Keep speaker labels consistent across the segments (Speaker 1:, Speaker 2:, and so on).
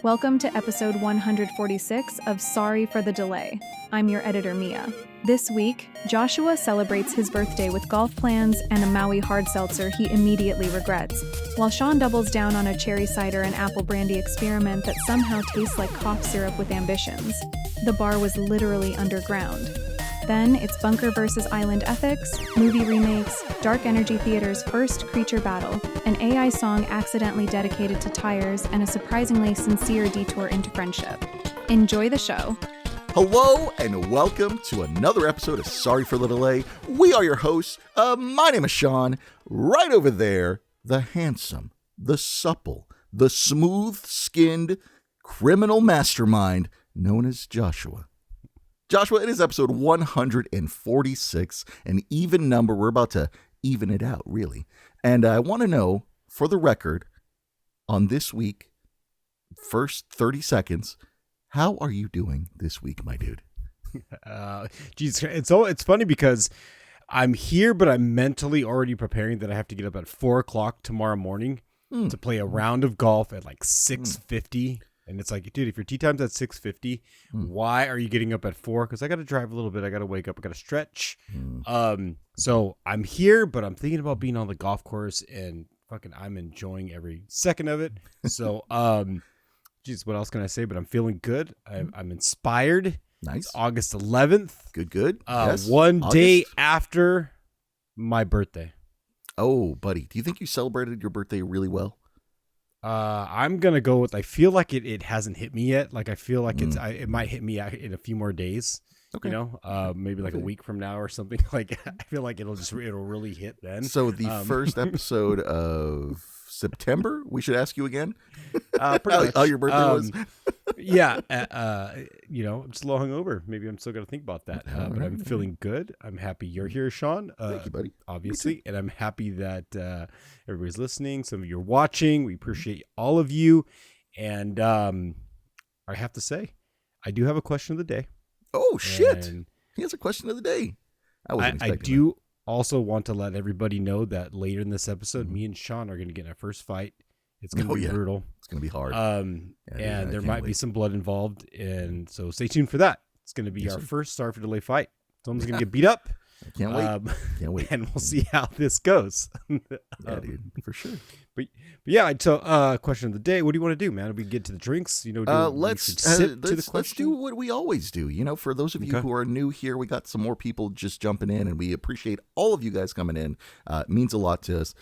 Speaker 1: Welcome to episode 146 of Sorry for the Delay. I'm your editor, Mia. This week, Joshua celebrates his birthday with golf plans and a Maui hard seltzer he immediately regrets, while Shawn doubles down on a cherry cider and apple brandy experiment that somehow tastes like cough syrup with ambitions. The bar was literally underground. Then it's Bunker vs. Island Ethics, movie remakes, Dark Energy Theater's first creature battle, an AI song accidentally dedicated to tires, and a surprisingly sincere detour into friendship. Enjoy the show.
Speaker 2: Hello and welcome to another episode of Sorry for the Delay. We are your hosts. My name is Shawn. Right over there, the handsome, the supple, the smooth-skinned criminal mastermind known as Joshua. Joshua, it is episode 146, an even number. We're about to even it out, really. And I want to know, for the record, on this week, first 30 seconds, how are you doing this week, my dude?
Speaker 3: Geez, it's funny because I'm here, but I'm mentally already preparing that I have to get up at 4 o'clock tomorrow morning to play a round of golf at like 6:50. And it's like, dude, if your tee time's at 6:50, why are you getting up at 4? Because I got to drive a little bit. I got to wake up. I got to stretch. So I'm here, but I'm thinking about being on the golf course, and fucking I'm enjoying every second of it. So, geez, what else can I say? But I'm feeling good. I'm inspired.
Speaker 2: Nice.
Speaker 3: It's August 11th.
Speaker 2: Good. Yes.
Speaker 3: One
Speaker 2: August.
Speaker 3: day after my birthday.
Speaker 2: Oh, buddy, do you think you celebrated your birthday really well?
Speaker 3: I'm gonna go with. I feel like it hasn't hit me yet. Like I feel like it might hit me in a few more days.
Speaker 2: Okay.
Speaker 3: You know, maybe like a week from now or something. Like I feel like it'll really hit then.
Speaker 2: So the first episode of September, we should ask you again how your birthday was.
Speaker 3: Yeah, you know, I'm just a little hungover. Maybe I'm still gonna think about that. But I'm feeling good. I'm happy you're here, Shawn.
Speaker 2: Thank you, buddy.
Speaker 3: Obviously, and I'm happy that everybody's listening. Some of you are watching. We appreciate all of you. And I have to I do have a question of the day.
Speaker 2: Oh shit! He has a question of the day.
Speaker 3: I do also want to let everybody know that later in this episode, me and Shawn are going to get in our first fight. It's going to be brutal.
Speaker 2: It's going to be hard.
Speaker 3: And there might be some blood involved, and so stay tuned for that. It's going to be our first Sorry for Delay fight. Someone's going to get beat up.
Speaker 2: I can't wait. Can't wait.
Speaker 3: And we'll see how this goes.
Speaker 2: Yeah, dude, for sure.
Speaker 3: But yeah, question of the day. What do you want to do, man? We get to the drinks. You know,
Speaker 2: let's do what we always do. You know, for those of you who are new here, we got some more people just jumping in, and we appreciate all of you guys coming in. It means a lot to us.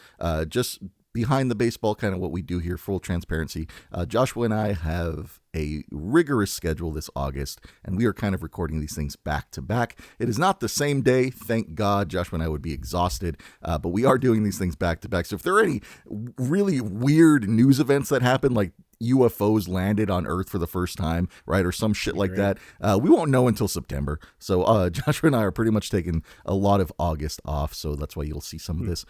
Speaker 2: Just behind the baseball, kind of what we do here, full transparency. Joshua and I have a rigorous schedule this August, and we are kind of recording these things back to back. It is not the same day, thank God. Joshua and I would be exhausted, but we are doing these things back to back. So if there are any really weird news events that happen, like UFOs landed on Earth for the first time, right, or some shit like that, we won't know until September. So Joshua and I are pretty much taking a lot of August off, so that's why you'll see some of this,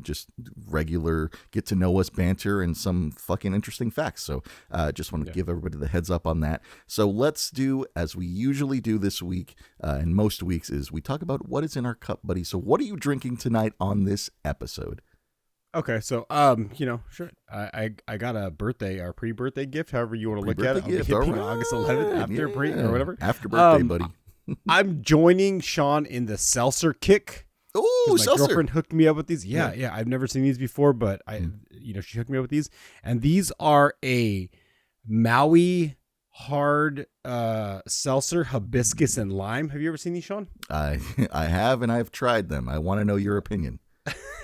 Speaker 2: just regular get to know us banter and some fucking interesting facts. So just want to give everybody the heads up on that. So let's do as we usually do this week, and most weeks, is we talk about what is in our cup, buddy. So what are you drinking tonight on this episode?
Speaker 3: Okay, so sure. I got a pre-birthday gift, however you want to look at it.
Speaker 2: Gift,
Speaker 3: on August 11th after or whatever.
Speaker 2: After birthday, buddy.
Speaker 3: I'm joining Shawn in the Seltzer kick.
Speaker 2: Oh,
Speaker 3: my
Speaker 2: Seltzer.
Speaker 3: girlfriend hooked me up with these. Yeah. I've never seen these before, but she hooked me up with these, and these are a Maui hard seltzer, hibiscus and lime. Have you ever seen these, Shawn?
Speaker 2: I have, and I've tried them. I want to know your opinion.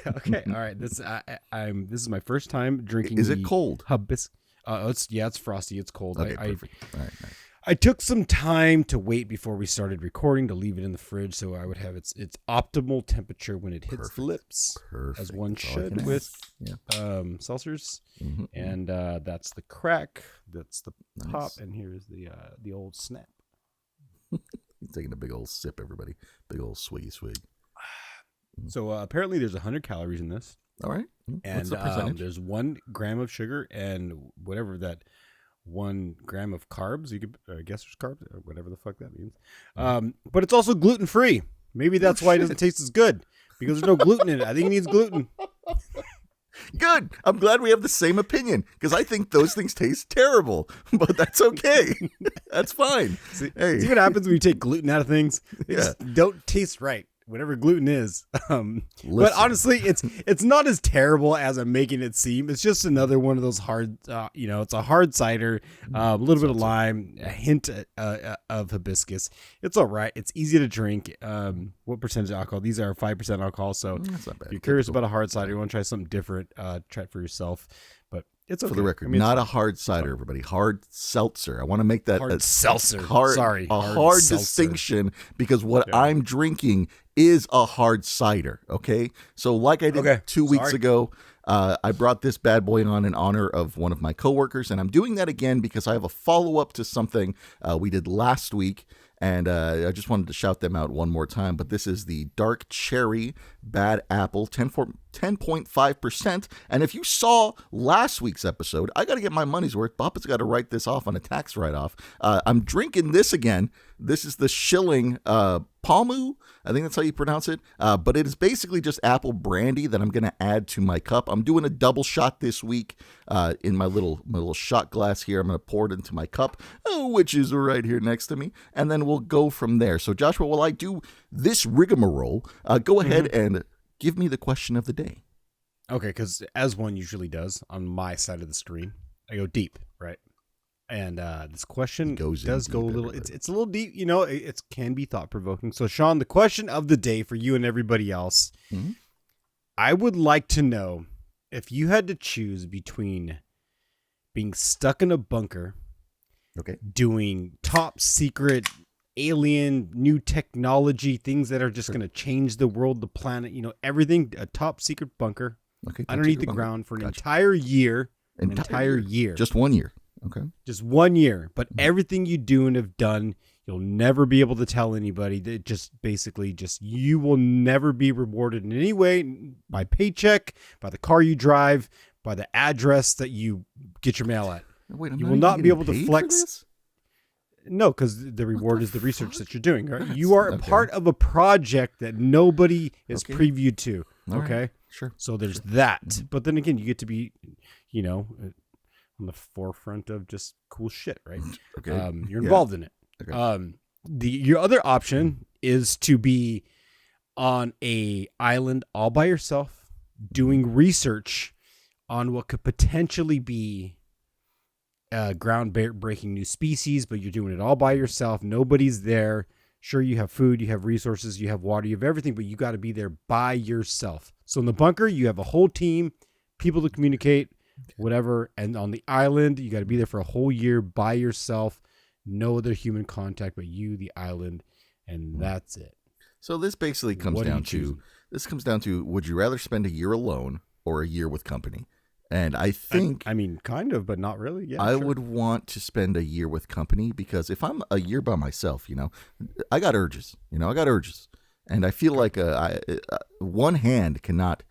Speaker 3: Okay, all right. This is my first time drinking.
Speaker 2: Is it cold?
Speaker 3: Hibiscus. It's frosty. It's cold.
Speaker 2: Okay, perfect. All right, nice.
Speaker 3: I took some time to wait before we started recording to leave it in the fridge so I would have its optimal temperature when it hits the lips, as one should with seltzers. Mm-hmm. And that's the crack. That's the pop. And here's the old snap.
Speaker 2: He's taking a big old sip, everybody. Big old swiggy swig.
Speaker 3: So apparently there's 100 calories in this.
Speaker 2: All right.
Speaker 3: And there's 1 gram of sugar and whatever that 1 gram of carbs. You could guess there's carbs or whatever the fuck that means. But it's also gluten free. Maybe that's why it doesn't taste as good, because there's no gluten in it. I think it needs gluten.
Speaker 2: Good. I'm glad we have the same opinion because I think those things taste terrible, but that's okay. That's fine.
Speaker 3: See what happens when you take gluten out of things? They just don't taste right. Whatever gluten is. But honestly, it's not as terrible as I'm making it seem. It's just another one of those hard, it's a hard cider, a little bit of lime, a hint of hibiscus. It's all right. It's easy to drink. What percentage of alcohol? These are 5% alcohol. So
Speaker 2: that's not bad.
Speaker 3: If you're curious about a hard cider, you want to try something different, try it for yourself. But it's okay.
Speaker 2: For the record, not a hard cider, everybody. Hard seltzer. I want to make that
Speaker 3: hard seltzer.
Speaker 2: Hard
Speaker 3: seltzer.
Speaker 2: distinction because what I'm drinking is a hard cider. Okay, so like I did 2 weeks ago, I brought this bad boy on in honor of one of my coworkers, and I'm doing that again because I have a follow up to something we did last week. And I just wanted to shout them out one more time. But this is the Dark Cherry Bad Apple, 10.5%. And if you saw last week's episode, I got to get my money's worth. Papa's got to write this off on a tax write-off. I'm drinking this again. This is the Schilling Palmu. I think that's how you pronounce it. But it is basically just apple brandy that I'm going to add to my cup. I'm doing a double shot this week in my little shot glass here. I'm going to pour it into my cup, which is right here next to me. And then we'll go from there. So, Joshua, while I do this rigmarole, go ahead and give me the question of the day.
Speaker 3: Okay, because as one usually does on my side of the screen, I go deep, right? And this question does go a little. It's a little deep, it can be thought provoking. So, Shawn, the question of the day for you and everybody else, I would like to know if you had to choose between being stuck in a bunker, doing top secret alien new technology, things that are just going to change the world, the planet, everything, a top secret bunker underneath the ground for an entire year, entire year,
Speaker 2: just 1 year. Okay.
Speaker 3: Just 1 year, but everything you do and have done, you'll never be able to tell anybody. That just basically you will never be rewarded in any way by paycheck, by the car you drive, by the address that you get your mail at.
Speaker 2: Wait,
Speaker 3: you will not be able to flex. No, because the reward is the research that you're doing, right? You are a part of a project that nobody is previewed to. Okay.
Speaker 2: Right. Sure.
Speaker 3: So there's that. But then again, you get to be, on the forefront of just cool shit, right?
Speaker 2: Okay.
Speaker 3: You're involved in it.
Speaker 2: Okay.
Speaker 3: Your other option is to be on a island all by yourself doing research on what could potentially be groundbreaking new species, but you're doing it all by yourself. Nobody's there. Sure, you have food, you have resources, you have water, you have everything, but you got to be there by yourself. So in the bunker, you have a whole team, people to communicate, whatever. And on the island, you got to be there for a whole year by yourself. No other human contact but you, the island, and that's it.
Speaker 2: So this basically comes down to would you rather spend a year alone or a year with company? And I think
Speaker 3: I mean kind of, but not really. Yeah.
Speaker 2: I would want to spend a year with company because if I'm a year by myself, I got urges. And I feel like one hand cannot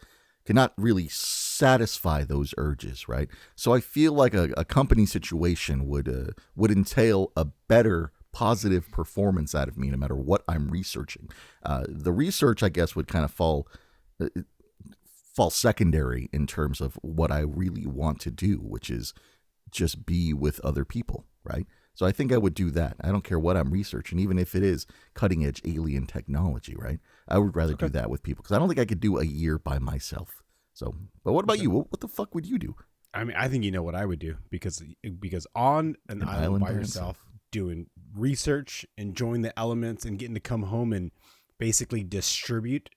Speaker 2: really satisfy those urges, right? So I feel like a company situation would entail a better positive performance out of me no matter what I'm researching. The research, I guess, would kind of fall secondary in terms of what I really want to do, which is just be with other people, right? So I think I would do that. I don't care what I'm researching, even if it is cutting edge alien technology, right? I would rather do that with people because I don't think I could do a year by myself. So, but what about you? What the fuck would you do?
Speaker 3: I mean, I think you know what I would do because on an island by yourself, doing research, enjoying the elements, and getting to come home and basically distribute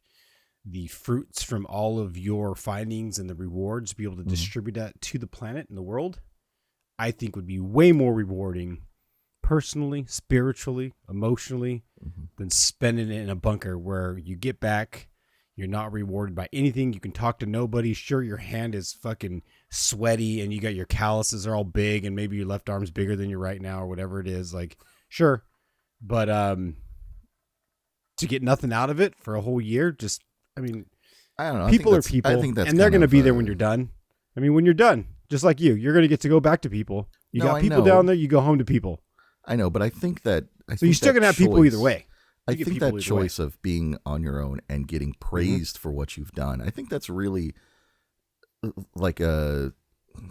Speaker 3: the fruits from all of your findings and the rewards, be able to distribute that to the planet and the world, I think would be way more rewarding personally, spiritually, emotionally than spending it in a bunker where you get back, you're not rewarded by anything. You can talk to nobody. Sure, your hand is fucking sweaty and you got your calluses are all big and maybe your left arm's bigger than your right now or whatever it is. Like, sure. But to get nothing out of it for a whole year, I don't know. People are people, and they're going to be there when you're done. I mean, when you're done, just like you're going to get to go back to people. You got people down there, you go home to people.
Speaker 2: I know, but I think that...
Speaker 3: So you're still going to have people either way.
Speaker 2: I think that choice of being on your own and getting praised for what you've done, I think that's really like a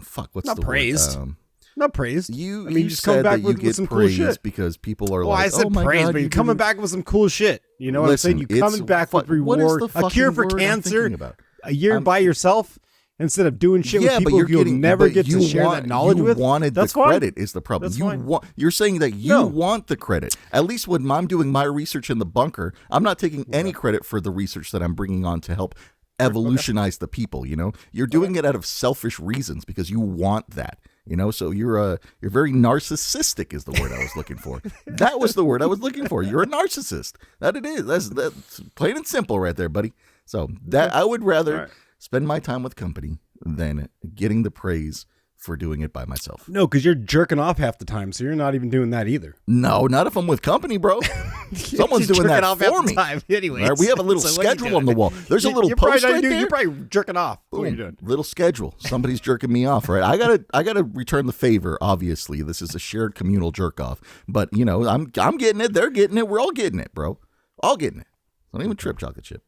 Speaker 2: fuck. What's
Speaker 3: not
Speaker 2: the
Speaker 3: praised?
Speaker 2: word?
Speaker 3: Not praised.
Speaker 2: You
Speaker 3: just come back with some cool shit
Speaker 2: because people are
Speaker 3: well,
Speaker 2: like,
Speaker 3: I said
Speaker 2: oh my
Speaker 3: praise,
Speaker 2: God,
Speaker 3: but you're coming back with some cool shit. You know what I'm saying? You coming back with reward, a cure for cancer, a year by yourself instead of doing shit with people you'll never get to share that knowledge with.
Speaker 2: You wanted the credit is the problem. You're saying that you want the credit. At least when I'm doing my research in the bunker, I'm not taking any credit for the research that I'm bringing on to help evolutionize the people. You know, you're doing it out of selfish reasons because you want that. You know, so you're very narcissistic is the word I was looking for. That was the word I was looking for. You're a narcissist. That it is. That's plain and simple right there, buddy. So that I would rather spend my time with company than getting the praise for doing it by myself.
Speaker 3: No, because you're jerking off half the time, so you're not even doing that either.
Speaker 2: No, not if I'm with company, bro. Someone's doing that for me.
Speaker 3: Anyways.
Speaker 2: Right, we have a little schedule on the wall. There's a little post right there.
Speaker 3: You're probably jerking off. What are you doing?
Speaker 2: Little schedule. Somebody's jerking me off, right? I gotta return the favor. Obviously, this is a shared communal jerk off. But you know, I'm getting it. They're getting it. We're all getting it, bro. All getting it. Don't even trip chocolate chip.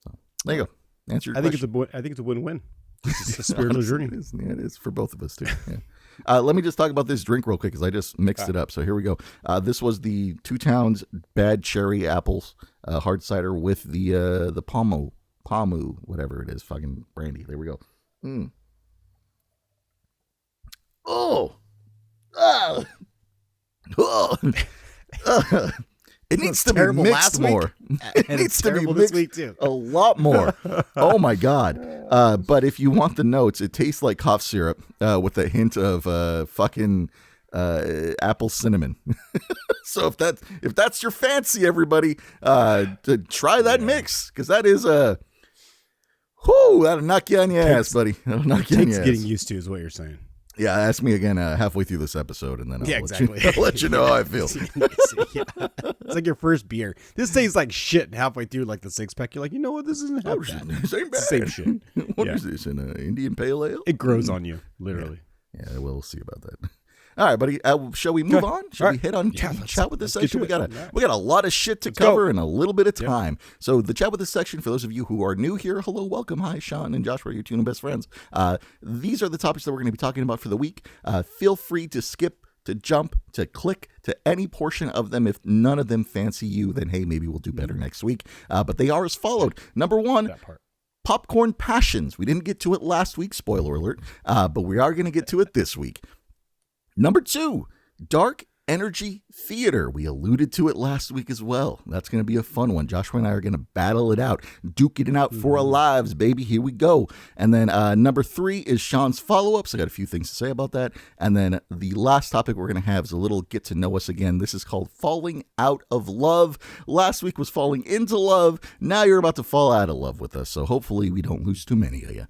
Speaker 2: So there you go. Answer your question.
Speaker 3: I think it's a win-win. It's a spiritual journey.
Speaker 2: It is for both of us too. Yeah. Let me just talk about this drink real quick because I just mixed it up. So here we go. This was the Two Towns Bad Cherry Apples hard cider with the Pamu, whatever it is, fucking brandy. There we go. Oh. It needs to be mixed more. It needs to be mixed a lot more. Oh my God. But if you want the notes, it tastes like cough syrup with a hint of fucking apple cinnamon. So if that's your fancy, everybody, to try that mix, because that is that'll knock you on your ass, buddy. That'll knock you on your ass.
Speaker 3: Getting used to is what you're saying.
Speaker 2: Yeah, ask me again halfway through this episode, and then I'll let you know how I feel.
Speaker 3: It's like your first beer. This tastes like shit halfway through, like the six pack. You're like, you know what? This isn't half bad.
Speaker 2: This ain't bad.
Speaker 3: Same shit.
Speaker 2: What is this? An Indian Pale Ale?
Speaker 3: It grows on you, literally.
Speaker 2: Yeah, we'll see about that. All right, buddy. Shall we move on? Shall we hit on chat with this section? We got a lot of shit to cover in a little bit of time. So the chat with this section, for those of you who are new here, hello, welcome. Hi, Shawn and Joshua, your two new best friends. These are the topics that we're going to be talking about for the week. Feel free to skip, to jump, to click to any portion of them. If none of them fancy you, then hey, maybe we'll do better next week. But they are as followed. Number one, popcorn passions. We didn't get to it last week, spoiler alert, but we are going to get to it this week. Number two, dark energy theater. We alluded to it last week as well. That's going to be a fun one. Joshua and I are going to battle it out, duking it out for our lives, baby. Here we go. And then number three is Shawn's follow-ups. I got a few things to say about that. And then the last topic we're going to have is a little get to know us again. This is called falling out of love. Last week was falling into love. Now you're about to fall out of love with us. So hopefully we don't lose too many of you.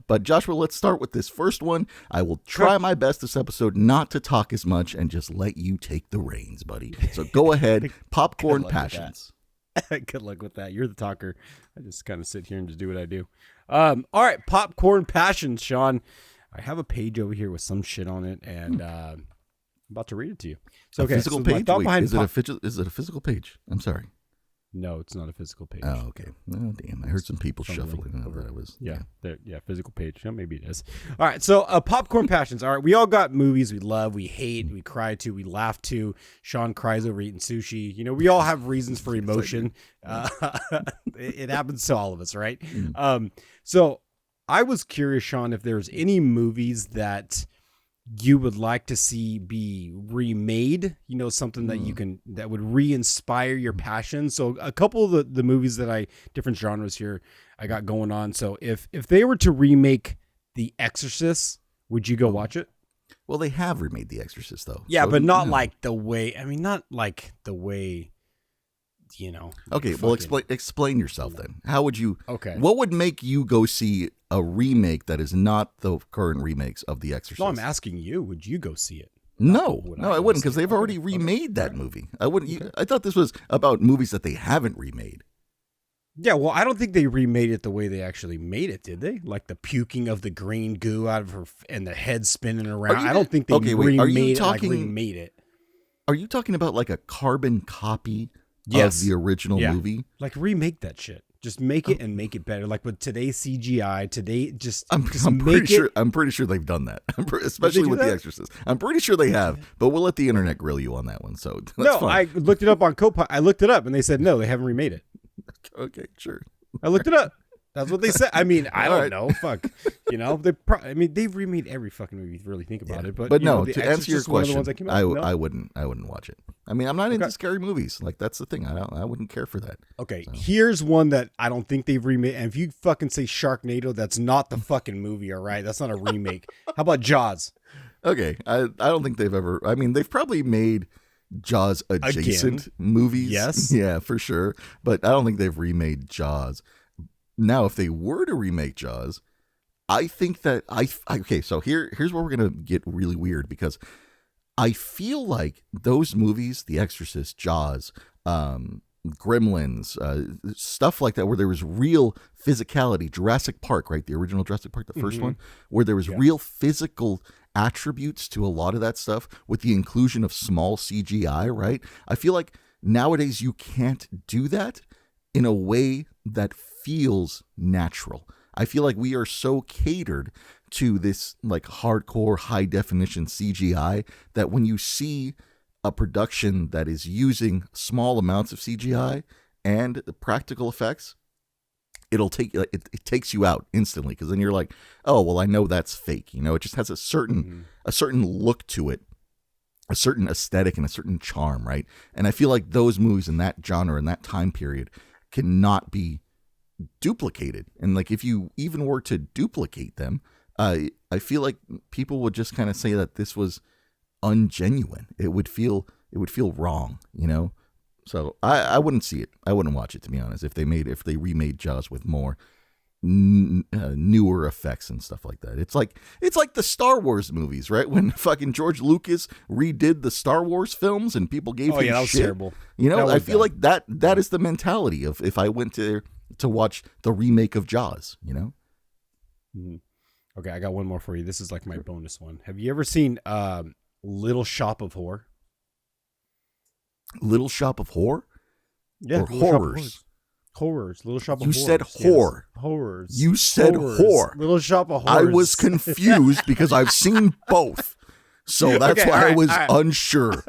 Speaker 2: But Joshua, let's start with this first one. I will try my best this episode not to talk as much and just let you take the reins, buddy. So go ahead. Popcorn passions.
Speaker 3: Good luck with that. You're the talker. I just kind of sit here and just do what I do. All right. Popcorn passions, Shawn. I have a page over here with some shit on it, and I'm about to read it to you. So, okay.
Speaker 2: Physical page? Wait, is it a physical page? I'm sorry.
Speaker 3: No, it's not a physical page.
Speaker 2: Oh, okay. Oh, damn. I heard some people shuffling. I thought it was.
Speaker 3: Physical page. Yeah, maybe it is. All right. So, popcorn passions. All right. We all got movies we love, we hate, we cry to, we laugh to. Shawn cries over eating sushi. You know, we all have reasons for emotion. It happens to all of us, right? So, I was curious, Shawn, if there's any movies that you would like to see be remade, you know, something that would re-inspire your passion. So a couple of the movies that different genres here I got going on. So if they were to remake The Exorcist, would you go watch it?
Speaker 2: Well, they have remade The Exorcist though.
Speaker 3: Yeah, so, but not like the way, not like the way, you know.
Speaker 2: Okay, well, explain yourself then. How would you,
Speaker 3: okay.
Speaker 2: What would make you go see a remake that is not the current remakes of The Exorcist?
Speaker 3: No, I'm asking you, would you go see it?
Speaker 2: No, I wouldn't, because they've already remade that movie. I wouldn't. Okay. I thought this was about movies that they haven't remade.
Speaker 3: Yeah, well, I don't think they remade it the way they actually made it, did they? Like the puking of the green goo out of her and the head spinning around. I don't think they remade it.
Speaker 2: Are you talking about like a carbon copy of the original movie?
Speaker 3: Like remake that shit. Just make it and make it better. Like with today's CGI,
Speaker 2: I'm pretty sure they've done that, especially with The Exorcist. I'm pretty sure they have, but we'll let the internet grill you on that one. So that's fine.
Speaker 3: I looked it up on Copilot. I looked it up, and they said no, they haven't remade it.
Speaker 2: Okay, sure.
Speaker 3: I looked it up. That's what they said. I mean, I don't know. Fuck. They've remade every fucking movie if you really think about it. But
Speaker 2: no, to answer your question, I wouldn't watch it. I mean, I'm not into scary movies. Like, that's the thing. I wouldn't care for that.
Speaker 3: Okay, here's one that I don't think they've remade. And if you fucking say Sharknado, that's not the fucking movie, all right? That's not a remake. How about Jaws?
Speaker 2: Okay, I don't think they've ever. I mean, they've probably made Jaws adjacent movies. Yes. Yeah, for sure. But I don't think they've remade Jaws. Now, if they were to remake Jaws, I think that okay, so here's where we're going to get really weird, because I feel like those movies, The Exorcist, Jaws, Gremlins, stuff like that, where there was real physicality, Jurassic Park, right? The original Jurassic Park, the first one, where there was real physical attributes to a lot of that stuff with the inclusion of small CGI, right? I feel like nowadays you can't do that in a way that feels natural. I feel like we are so catered to this like hardcore high definition CGI that when you see a production that is using small amounts of CGI and practical effects, it takes you out instantly, because then you're like, oh well, I know that's fake. It just has a certain look to it, a certain aesthetic and a certain charm, right? And I feel like those movies in that genre in that time period cannot be duplicated. And like, if you even were to duplicate them, I feel like people would just kind of say that this was ungenuine. It would feel wrong, So I wouldn't see it. I wouldn't watch it, to be honest. If they remade Jaws with more newer effects and stuff like that. It's like the Star Wars movies, right? When fucking George Lucas redid the Star Wars films and people gave him
Speaker 3: that was
Speaker 2: shit.
Speaker 3: Terrible.
Speaker 2: I feel like that is the mentality of if I went to watch the remake of Jaws,
Speaker 3: Mm-hmm. Okay, I got one more for you. This is like my bonus one. Have you ever seen Little Shop of Horror?
Speaker 2: Little Shop of Horror?
Speaker 3: Yeah,
Speaker 2: or horrors.
Speaker 3: Horrors. Little Shop of
Speaker 2: You
Speaker 3: Horrors.
Speaker 2: said whore.
Speaker 3: Yes. Horrors.
Speaker 2: You said
Speaker 3: horrors.
Speaker 2: whore.
Speaker 3: Little Shop of Horrors.
Speaker 2: I was confused because I've seen both. So that's why I was unsure.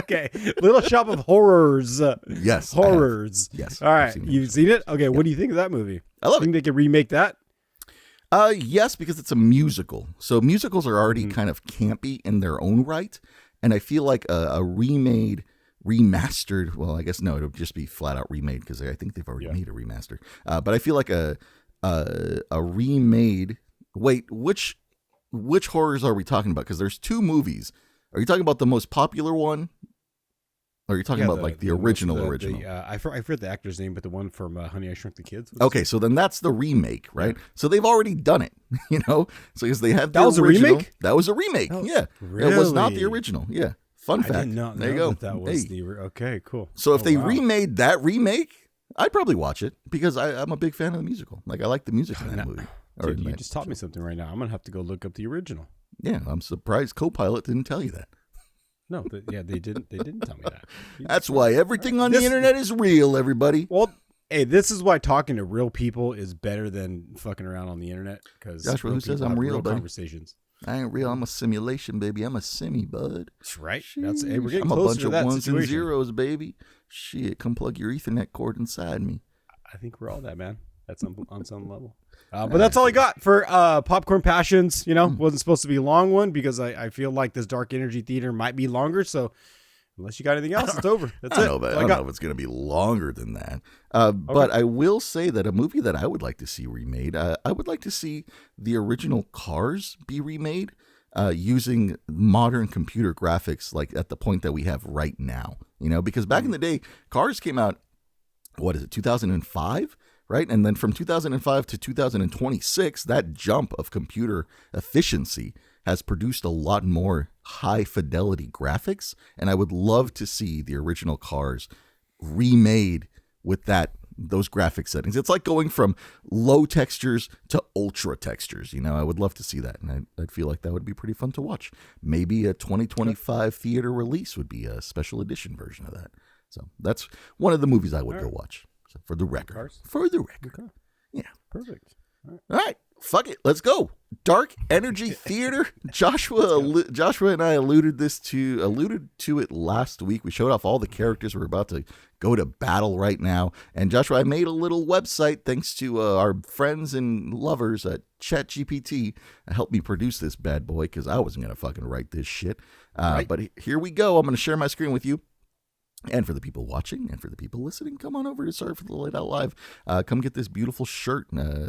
Speaker 3: Okay. Little Shop of Horrors.
Speaker 2: Yes.
Speaker 3: Horrors.
Speaker 2: Yes.
Speaker 3: All right. You've seen it? Okay. What do you think of that movie?
Speaker 2: I love it.
Speaker 3: Think they could remake that?
Speaker 2: Yes, because it's a musical. So musicals are already kind of campy in their own right. And I feel like a remastered, well, I guess no, it'll just be flat out remade, because I think they've already made a remaster. But I feel like a remade. Wait, which horrors are we talking about? Because there's two movies. Are you talking about the most popular one? Or are you talking about the original?
Speaker 3: I forget the actor's name, but the one from Honey, I Shrunk the Kids.
Speaker 2: Okay, so then that's the remake, right? Yeah. So they've already done it, So because they have the
Speaker 3: original.
Speaker 2: A remake? That was a remake. Yeah,
Speaker 3: really?
Speaker 2: It was not the original. Yeah, fun fact.
Speaker 3: I did not know there you go. That was okay, cool.
Speaker 2: So if they remade that remake, I'd probably watch it, because I'm a big fan of the musical. Like, I like the music in that movie.
Speaker 3: Dude, you just taught me something right now. I'm gonna have to go look up the original.
Speaker 2: Yeah, I'm surprised Copilot didn't tell you that.
Speaker 3: No, they didn't tell me that.
Speaker 2: That's why everything on the internet is real, everybody.
Speaker 3: Well, hey, this is why talking to real people is better than fucking around on the internet. Because
Speaker 2: Joshua, who says I'm real, buddy?
Speaker 3: Conversations.
Speaker 2: I ain't real. I'm a simulation, baby. I'm a semi, bud.
Speaker 3: That's right. We're getting
Speaker 2: I'm a
Speaker 3: closer
Speaker 2: bunch
Speaker 3: to
Speaker 2: of
Speaker 3: that
Speaker 2: ones
Speaker 3: situation.
Speaker 2: and zeros, baby. Shit, come plug your Ethernet cord inside me.
Speaker 3: I think we're all that, man. That's on some level. But that's all I got for Popcorn Passions. Wasn't supposed to be a long one, because I feel like this Dark Energy Theater might be longer. So unless you got anything else, it's over. That's it.
Speaker 2: I don't know if it's going to be longer than that. But I will say that a movie that I would like to see remade, I would like to see the original Cars be remade using modern computer graphics, like at the point that we have right now. Because back in the day, Cars came out, 2005? Right? And then from 2005 to 2026, that jump of computer efficiency has produced a lot more high fidelity graphics. And I would love to see the original Cars remade with those graphic settings. It's like going from low textures to ultra textures. I would love to see that. And I'd feel like that would be pretty fun to watch. Maybe a 2025 theater release would be a special edition version of that. So that's one of the movies I would go watch. So for the record.
Speaker 3: Cars?
Speaker 2: For the record.
Speaker 3: Okay.
Speaker 2: Yeah.
Speaker 3: Perfect.
Speaker 2: All right. Fuck it. Let's go. Dark Energy Theater. Joshua and I alluded to it last week. We showed off all the characters. We're about to go to battle right now. And Joshua, I made a little website thanks to our friends and lovers at ChatGPT. Helped me produce this bad boy because I wasn't going to fucking write this shit.
Speaker 3: Right.
Speaker 2: But here we go. I'm going to share my screen with you. And for the people watching and for the people listening, come on over to Sorry for the Late Out Live. Come get this beautiful shirt,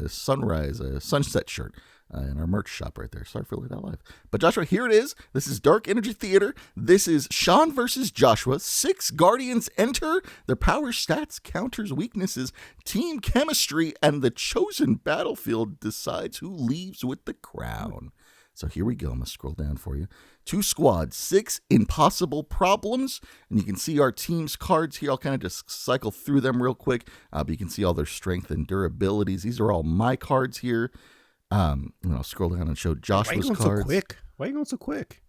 Speaker 2: sunset shirt in our merch shop right there. Sorry for the Late Out Live. But Joshua, here it is. This is Dark Energy Theater. This is Shawn versus Joshua. 6 Guardians enter. Their power, stats, counters, weaknesses, team chemistry, and the chosen battlefield decides who leaves with the crown. So here we go. I'm going to scroll down for you. 2 squads, 6 impossible problems. And you can see our team's cards here. I'll kind of just cycle through them real quick. But you can see all their strength and durabilities. These are all my cards here. And I'll scroll down and show Joshua's cards.
Speaker 3: Why are you going so quick? Why are you going so quick?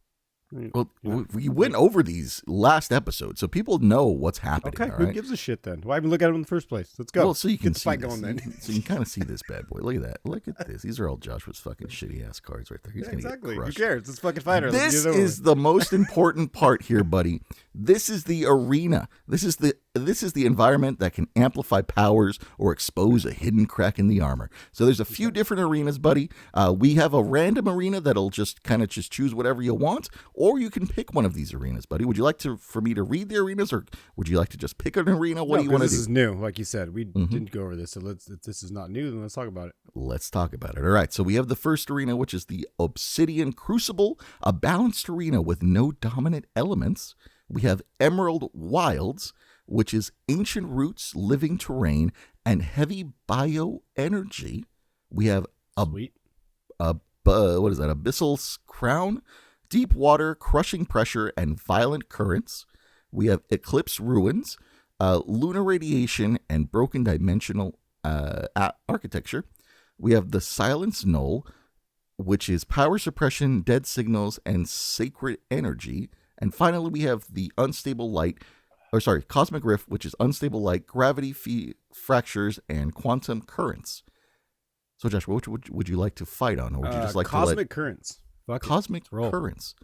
Speaker 2: Well, we went over these last episode, so people know what's happening.
Speaker 3: Okay,
Speaker 2: all
Speaker 3: who
Speaker 2: right?
Speaker 3: gives a shit then? Why even look at them in the first place? Let's go.
Speaker 2: Well, so you can
Speaker 3: get the
Speaker 2: see
Speaker 3: fight
Speaker 2: this.
Speaker 3: going then.
Speaker 2: So you can kind of see this bad boy. Look at that. Look at this. These are all Joshua's fucking shitty ass cards right there. He's gonna
Speaker 3: Exactly.
Speaker 2: get
Speaker 3: Who
Speaker 2: crushed.
Speaker 3: cares? It's fucking fighter.
Speaker 2: This is the most important part here, buddy. This is the arena. This is the environment that can amplify powers or expose a hidden crack in the armor. So there's a few different arenas, buddy. We have a random arena that'll just kind of just choose whatever you want, or you can pick one of these arenas, buddy. Would you like for me to read the arenas, or would you like to just pick an arena? What do you want to do?
Speaker 3: This is new, like you said. We didn't go over this, so if this is not new, then let's talk about it.
Speaker 2: Let's talk about it. All right, so we have the first arena, which is the Obsidian Crucible, a balanced arena with no dominant elements. We have Emerald Wilds, which is ancient roots, living terrain, and heavy bioenergy. We have Abyssal Crown, deep water, crushing pressure, and violent currents. We have Eclipse Ruins, lunar radiation, and broken dimensional architecture. We have the Silence Knoll, which is power suppression, dead signals, and sacred energy. And finally, we have the Cosmic Rift, which is unstable light, gravity fractures, and quantum currents. So, Josh, which would you like to fight on, or would you just like
Speaker 3: Cosmic Currents?
Speaker 2: Cosmic Currents.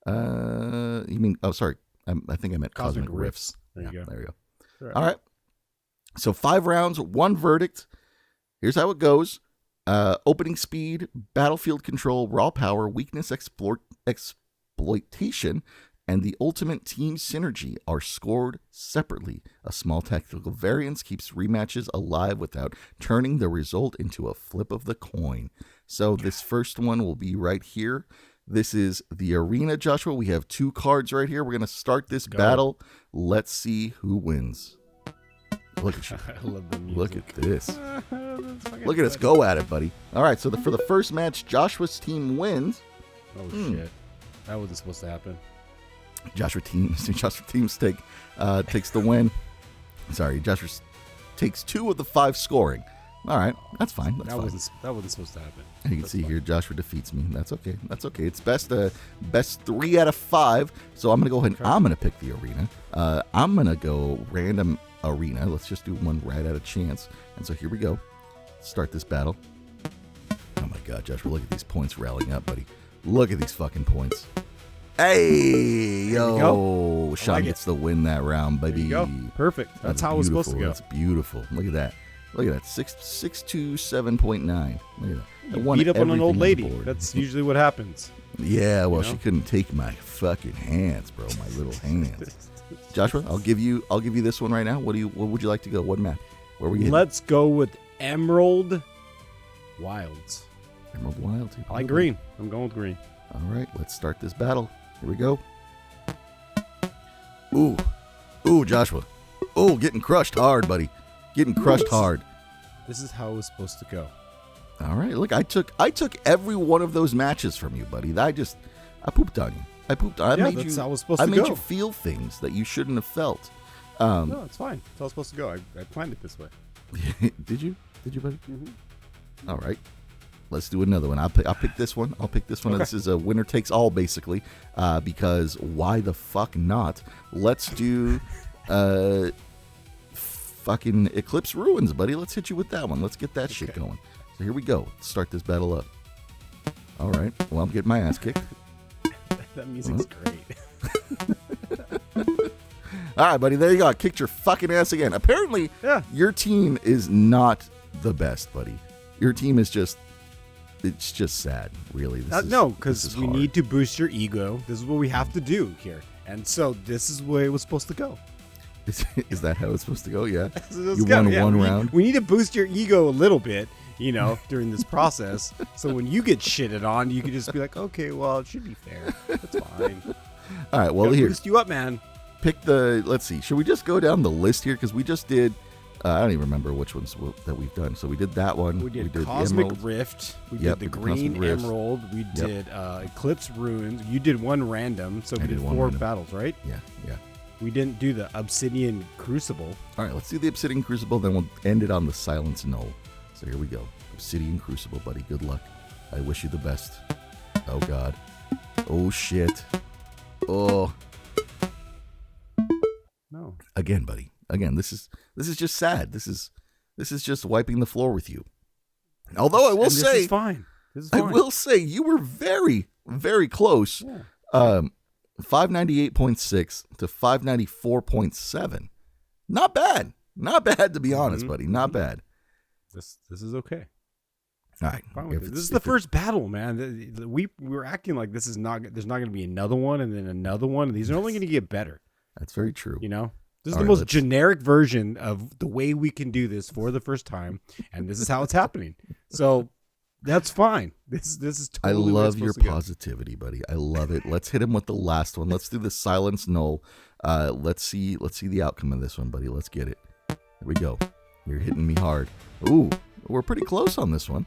Speaker 2: You mean? Oh, sorry. I think I meant Cosmic Rifts.
Speaker 3: There you go.
Speaker 2: There we go.
Speaker 3: Right.
Speaker 2: All right. So 5 rounds, 1 verdict. Here's how it goes. Opening speed, battlefield control, raw power, weakness exploitation, and the ultimate team synergy are scored separately. A small tactical variance keeps rematches alive without turning the result into a flip of the coin. So this first one will be right here. This is the arena, Joshua. We have 2 cards right here. We're going to start this battle. Let's see who wins. Look at you.
Speaker 3: I love the music.
Speaker 2: Look at this. Look at us go at it, buddy. All right, so for the first match, Joshua's team wins.
Speaker 3: Oh, shit. That wasn't supposed to happen.
Speaker 2: Joshua teams takes the win. Sorry, Joshua takes 2 of the 5 scoring. All right, that's fine. That
Speaker 3: wasn't supposed to happen.
Speaker 2: And you can see here, Joshua defeats me. That's okay. It's best 3 out of 5. So I'm gonna go ahead and I'm gonna pick the arena. I'm gonna go random arena. Let's just do one right at a chance. And so here we go. Start this battle. Oh my God, Joshua, look at these points rallying up, buddy. Look at these fucking points. Hey, yo, Shawn gets the win that round, baby.
Speaker 3: There you go. Perfect. That's how it was supposed to go.
Speaker 2: That's beautiful. Look at that. 627.9. Look at that.
Speaker 3: You beat up on an old lady. That's usually what happens.
Speaker 2: Yeah, well, she couldn't take my fucking hands, bro. My little hands. Joshua, I'll give you this one right now. What would you like to go? What map? Where we?
Speaker 3: Let's go with Emerald Wilds.
Speaker 2: Emerald Wilds.
Speaker 3: I like green. I'm going with green.
Speaker 2: All right, let's start this battle. Here we go. Ooh, Joshua. Oh, getting crushed hard, buddy. Getting crushed hard.
Speaker 3: This is how it was supposed to go.
Speaker 2: All right, look, I took every one of those matches from you, buddy. I pooped on you. I made
Speaker 3: that's how it was supposed to go.
Speaker 2: I made you feel things that you shouldn't have felt.
Speaker 3: No, it's fine. It's how it's supposed to go. I planned it this way.
Speaker 2: Did you, buddy?
Speaker 3: Mm-hmm.
Speaker 2: All right. Let's do another one. I'll pick this one. Okay. This is a winner takes all, basically, because why the fuck not? Let's do fucking Eclipse Ruins, buddy. Let's hit you with that one. Let's get that shit going. So here we go. Let's start this battle up. All right. Well, I'm getting my ass kicked.
Speaker 3: That music's great.
Speaker 2: All right, buddy. There you go. I kicked your fucking ass again. Apparently, your team is not the best, buddy. Your team is just... It's just sad, really.
Speaker 3: No, because we need to boost your ego. This is what we have to do here. And so this is where it was supposed to go.
Speaker 2: Is that how it's supposed to go? Yeah.
Speaker 3: You
Speaker 2: won one round.
Speaker 3: We need to boost your ego a little bit, during this process. So when you get shitted on, you can just be like, okay, well, it should be fair. That's fine.
Speaker 2: All right, well, here.
Speaker 3: Boost you up, man.
Speaker 2: Let's see. Should we just go down the list here? Because we just did, I don't even remember which ones that we've done. So we did that one.
Speaker 3: We did Cosmic Rift. We did the Green Emerald. We did Eclipse Ruins. You did one random. So we did 4 battles, right?
Speaker 2: Yeah.
Speaker 3: We didn't do the Obsidian Crucible.
Speaker 2: All right, let's do the Obsidian Crucible. Then we'll end it on the Silence Null. So here we go. Obsidian Crucible, buddy. Good luck. I wish you the best. Oh, God. Oh, shit. Oh.
Speaker 3: No.
Speaker 2: Again, buddy. Again, this is just sad. This is just wiping the floor with you. Although I will say,
Speaker 3: this is fine.
Speaker 2: I will say you were very, very close.
Speaker 3: Yeah.
Speaker 2: 598.6 to 594.7. Not bad. Not bad, to be honest, buddy. Not bad.
Speaker 3: This is okay.
Speaker 2: All right.
Speaker 3: This is the first battle, man. We were acting like there's not going to be another one and then another one. These are only going to get better.
Speaker 2: That's very true.
Speaker 3: This is the most generic version of the way we can do this for the first time, and this is how it's happening. So that's fine. This is totally.
Speaker 2: I love your positivity, buddy. I love it. Let's hit him with the last one. Let's do the Silence Null. Let's see the outcome of this one, buddy. Let's get it. Here we go. You're hitting me hard. Ooh, we're pretty close on this one.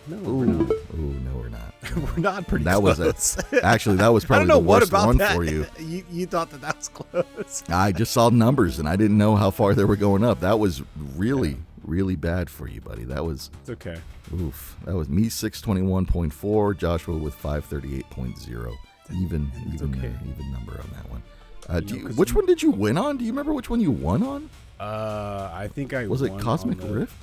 Speaker 3: No, we're not.
Speaker 2: Ooh, no, we're not.
Speaker 3: We're not pretty
Speaker 2: that
Speaker 3: close.
Speaker 2: Actually, that was probably the worst one for you.
Speaker 3: You thought that was close.
Speaker 2: I just saw numbers, and I didn't know how far they were going up. That was really, really bad for you, buddy. That was...
Speaker 3: It's okay.
Speaker 2: Oof. That was me 621.4, Joshua with 538.0. Even number on that one. Which one did you win on? Do you remember which one you won on?
Speaker 3: I think I
Speaker 2: was it Cosmic Rift?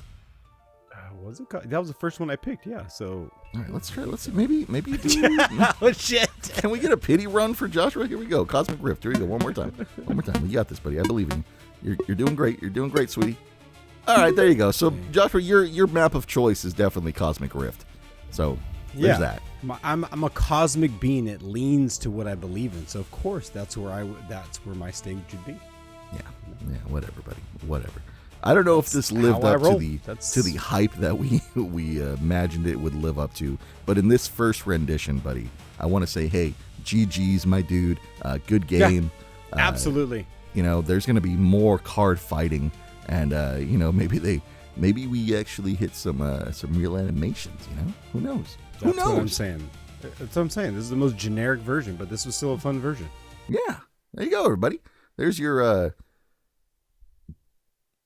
Speaker 3: Was it? That was the first one I picked. Yeah. So
Speaker 2: all right, let's try. Let's see. Maybe you do.
Speaker 3: Oh shit!
Speaker 2: Can we get a pity run for Joshua? Here we go. Cosmic Rift. Here we go. One more time. We got this, buddy. I believe in you. You're doing great. You're doing great, sweetie. All right, there you go. So Joshua, your map of choice is definitely Cosmic Rift. So there's that.
Speaker 3: I'm a cosmic being. It leans to what I believe in. So of course that's where my stage should be.
Speaker 2: Yeah. Whatever, buddy. Whatever. I don't know if this lived up to the hype that we imagined it would live up to, but in this first rendition, buddy, I want to say, hey, GG's, my dude, good game.
Speaker 3: Yeah, absolutely.
Speaker 2: There's going to be more card fighting, and maybe we actually hit some real animations. Who knows?
Speaker 3: That's what I'm saying. That's what I'm saying. This is the most generic version, but this was still a fun version.
Speaker 2: Yeah, there you go, everybody. There's your.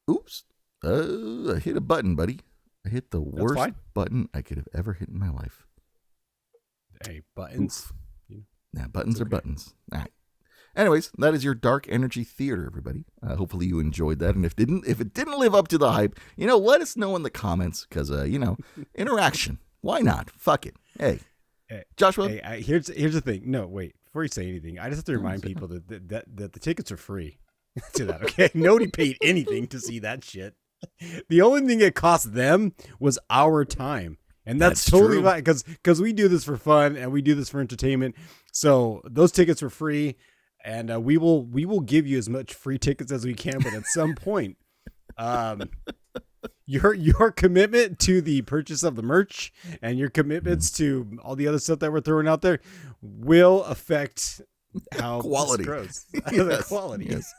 Speaker 2: Oops. I hit a button, buddy. I hit the worst button I could have ever hit in my life.
Speaker 3: Hey, buttons.
Speaker 2: Yeah, buttons are buttons. All right. Anyways, that is your Dark Energy Theater, everybody. Hopefully you enjoyed that. And if it didn't live up to the hype, let us know in the comments because, interaction. Why not? Fuck it. Hey, Joshua.
Speaker 3: Hey, here's the thing. No, wait. Before you say anything, I just have to remind people that the tickets are free. To that, okay? Nobody paid anything to see that shit. The only thing it cost them was our time, and that's totally fine because we do this for fun and we do this for entertainment. So those tickets were free, and we will give you as much free tickets as we can. But at some point, your commitment to the purchase of the merch and your commitments to all the other stuff that we're throwing out there will affect how
Speaker 2: quality
Speaker 3: grows.
Speaker 2: Yes,
Speaker 3: quality.
Speaker 2: Yes.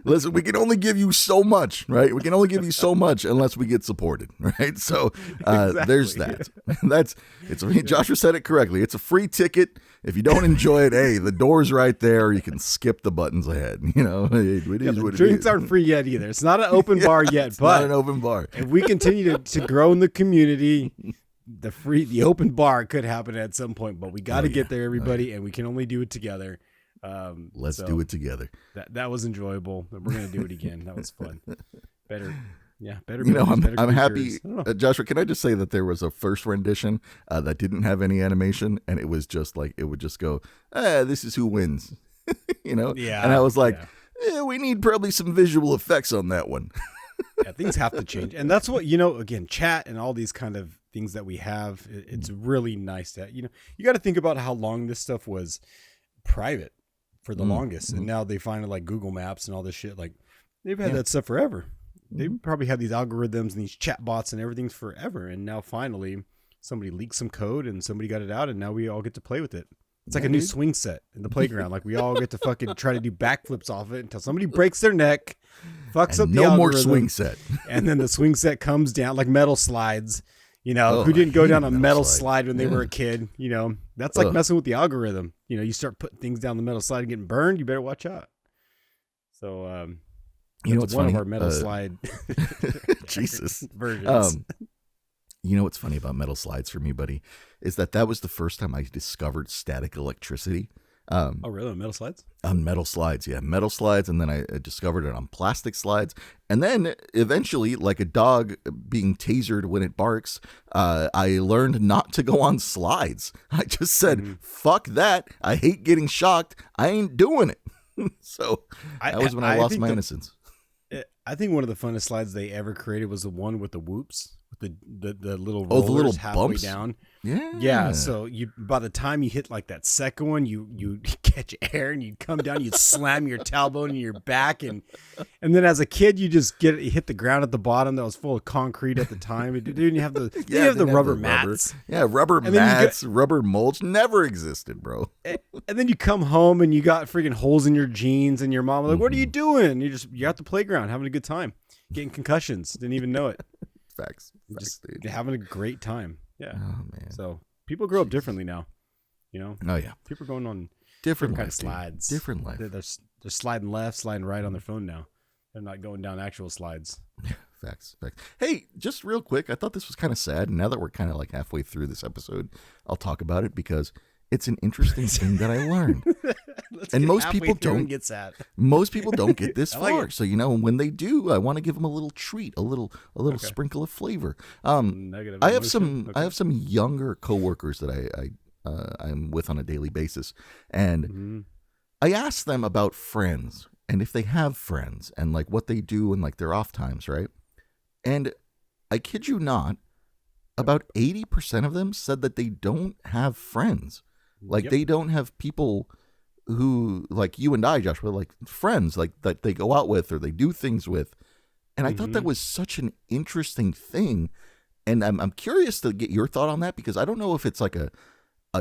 Speaker 2: Listen, we can only give you so much, right? We can only give you so much unless we get supported, right? So there's that. Joshua said it correctly. It's a free ticket. If you don't enjoy it, hey, the door's right there. You can skip the buttons ahead.
Speaker 3: The drinks aren't free yet either. It's not an open bar yet,
Speaker 2: it's
Speaker 3: but
Speaker 2: not an open bar.
Speaker 3: If we continue to grow in the community, the open bar could happen at some point. But we got to get there, everybody, and we can only do it together.
Speaker 2: Let's do it together.
Speaker 3: That was enjoyable. We're gonna do it again. That was fun. Better. Yeah, better.
Speaker 2: You know,
Speaker 3: better
Speaker 2: I'm happy.
Speaker 3: creatures.
Speaker 2: Joshua, can I just say that there was a first rendition that didn't have any animation, and it was just like, it would just go, this is who wins. You know?
Speaker 3: Yeah.
Speaker 2: And I was like, we need probably some visual effects on that one.
Speaker 3: Yeah, things have to change. And that's what, you know, again, chat and all these kind of things that we have, it's really nice that, you know, you got to think about how long this stuff was private for the longest. And now they find it like Google Maps and all this shit. Like they've had that stuff forever. They probably had these algorithms and these chat bots and everything's forever. And now finally somebody leaked some code and somebody got it out and now we all get to play with it. It's like a new swing set in the playground. Like we all get to fucking try to do backflips off it until somebody breaks their neck, fucks up the algorithm. No more
Speaker 2: swing set.
Speaker 3: And then the swing set comes down like metal slides. You know, who didn't go down a metal slide when they were a kid? You know, that's like messing with the algorithm. You know, you start putting things down the metal slide and getting burned, you better watch out. So,
Speaker 2: you know, it's
Speaker 3: one
Speaker 2: funny?
Speaker 3: of our metal slide
Speaker 2: Jesus
Speaker 3: versions.
Speaker 2: You know what's funny about metal slides for me, buddy, is that was the first time I discovered static electricity.
Speaker 3: Oh, really? On metal slides?
Speaker 2: On metal slides, yeah. Metal slides, and then I discovered it on plastic slides. And then eventually, like a dog being tasered when it barks, I learned not to go on slides. I just said, fuck that. I hate getting shocked. I ain't doing it. So that was when I lost my innocence.
Speaker 3: I think one of the funnest slides they ever created was the one with the whoops, with the little
Speaker 2: rollers, the little
Speaker 3: halfway
Speaker 2: bumps
Speaker 3: down.
Speaker 2: Yeah.
Speaker 3: So you, by the time you hit like that second one, you catch air and you come down, you slam your tailbone in your back, and then as a kid you just hit the ground at the bottom that was full of concrete at the time. It didn't have the rubber mats.
Speaker 2: Yeah, rubber mats, rubber mulch never existed, bro.
Speaker 3: And then you come home and you got freaking holes in your jeans, and your mom was like, "What are you doing?" You're at the playground having a good time, getting concussions, didn't even know it.
Speaker 2: Facts,
Speaker 3: just
Speaker 2: dude.
Speaker 3: Having a great time. Yeah.
Speaker 2: Oh man.
Speaker 3: So people grow up differently now. You know.
Speaker 2: Oh yeah.
Speaker 3: People are going on
Speaker 2: different
Speaker 3: kind of slides.
Speaker 2: Different life.
Speaker 3: They're sliding left, sliding right on their phone now. They're not going down actual slides.
Speaker 2: Facts. Hey, just real quick, I thought this was kind of sad. And now that we're kind of like halfway through this episode, I'll talk about it because it's an interesting thing that I learned. And most people don't get sad. Most people don't get this far. So, you know, when they do, I want to give them a little treat, a little sprinkle of flavor. I have some younger coworkers that I'm with on a daily basis, and I ask them about friends and if they have friends and like what they do in like their off times, right? And I kid you not, about 80% of them said that they don't have friends. Like they don't have people who, like you and I, Joshua, like friends, like that they go out with or they do things with. And I thought that was such an interesting thing. And I'm curious to get your thought on that, because I don't know if it's like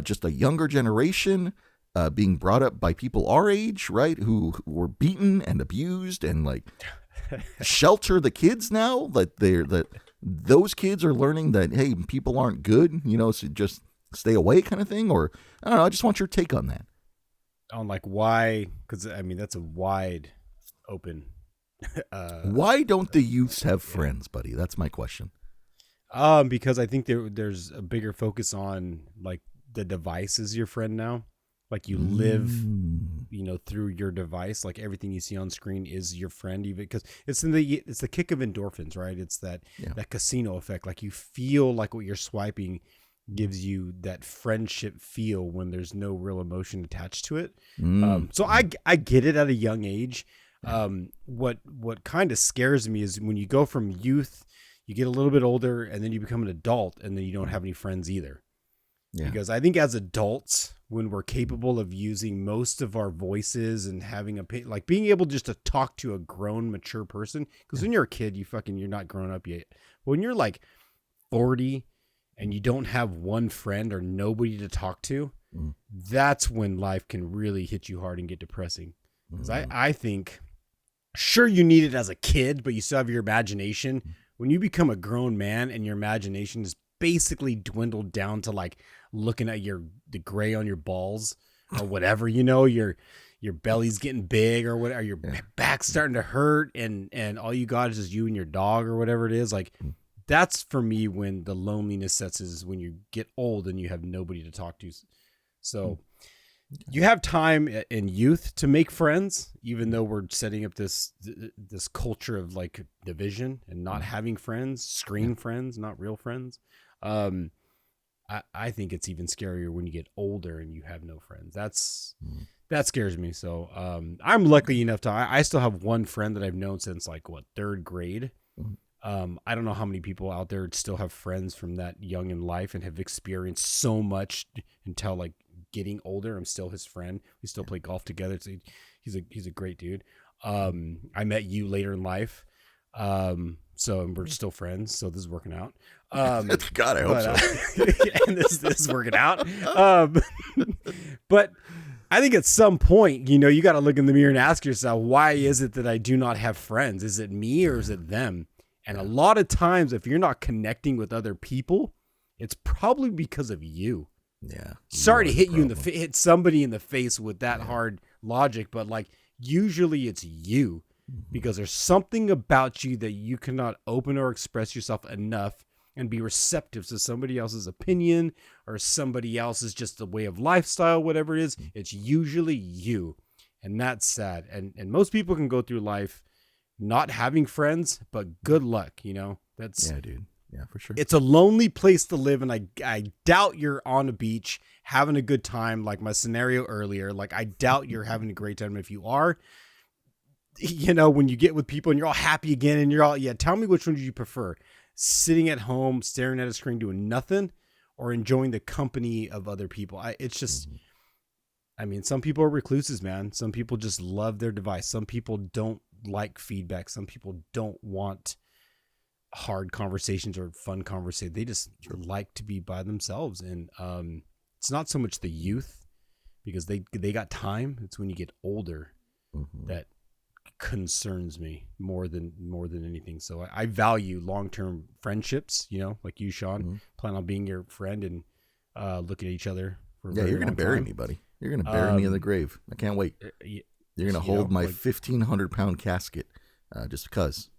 Speaker 2: just a younger generation being brought up by people our age, right, who were beaten and abused and like shelter the kids now, that those kids are learning that, hey, people aren't good, you know, so just stay away kind of thing. Or I don't know, I just want your take on that.
Speaker 3: On like why, because I mean that's a wide open
Speaker 2: why don't the youths have friends, buddy? That's my question.
Speaker 3: Because I think there's a bigger focus on like the device is your friend now. Like you live, you know, through your device. Like everything you see on screen is your friend, even because it's the kick of endorphins, right? It's that casino effect. Like you feel like what you're swiping gives you that friendship feel when there's no real emotion attached to it. So I get it at a young age. What kind of scares me is when you go from youth, you get a little bit older, and then you become an adult, and then you don't have any friends either. Yeah. Because I think as adults, when we're capable of using most of our voices and having like being able just to talk to a grown, mature person, because when you're a kid, you're not grown up yet. When you're like 40 and you don't have one friend or nobody to talk to, that's when life can really hit you hard and get depressing. Because I think, sure, you need it as a kid, but you still have your imagination. When you become a grown man and your imagination is basically dwindled down to like looking at the gray on your balls or whatever, you know, your belly's getting big or whatever, your back's starting to hurt, and all you got is just you and your dog or whatever it is. Like that's for me when the loneliness sets, is when you get old and you have nobody to talk to. So you have time in youth to make friends, even though we're setting up this culture of like division and not having friends, screen friends, not real friends. I think it's even scarier when you get older and you have no friends. That scares me. So I'm lucky enough to I still have one friend that I've known since like third grade. I don't know how many people out there still have friends from that young in life and have experienced so much until like getting older. I'm still his friend. We still play golf together. So he's a great dude. I met you later in life. So we're still friends. So this is working out.
Speaker 2: God, I hope so.
Speaker 3: And this is working out. But I think at some point, you got to look in the mirror and ask yourself, why is it that I do not have friends? Is it me or is it them? And a lot of times, if you're not connecting with other people, it's probably because of you.
Speaker 2: Yeah.
Speaker 3: Sorry to hit hit somebody in the face with that hard logic, but like usually it's you because there's something about you that you cannot open or express yourself enough and be receptive to somebody else's opinion or somebody else's just a way of lifestyle, whatever it is. It's usually you. And that's sad. And most people can go through life not having friends, but good luck, That's
Speaker 2: dude. Yeah, for sure.
Speaker 3: It's a lonely place to live, and I doubt you're on a beach having a good time, like my scenario earlier. Like, I doubt you're having a great time. If you are, when you get with people and you're all happy again and you're all, tell me which one do you prefer? Sitting at home, staring at a screen, doing nothing, or enjoying the company of other people? It's just... I mean, some people are recluses, man. Some people just love their device. Some people don't like feedback. Some people don't want hard conversations or fun conversations. They just like to be by themselves. And it's not so much the youth because they got time. It's when you get older that concerns me more than anything. So I value long-term friendships, like you, Shawn, plan on being your friend and look at each other.
Speaker 2: You're going to bury me, buddy. You're going to bury me in the grave. I can't wait. You're going to hold my 1,500-pound casket just because,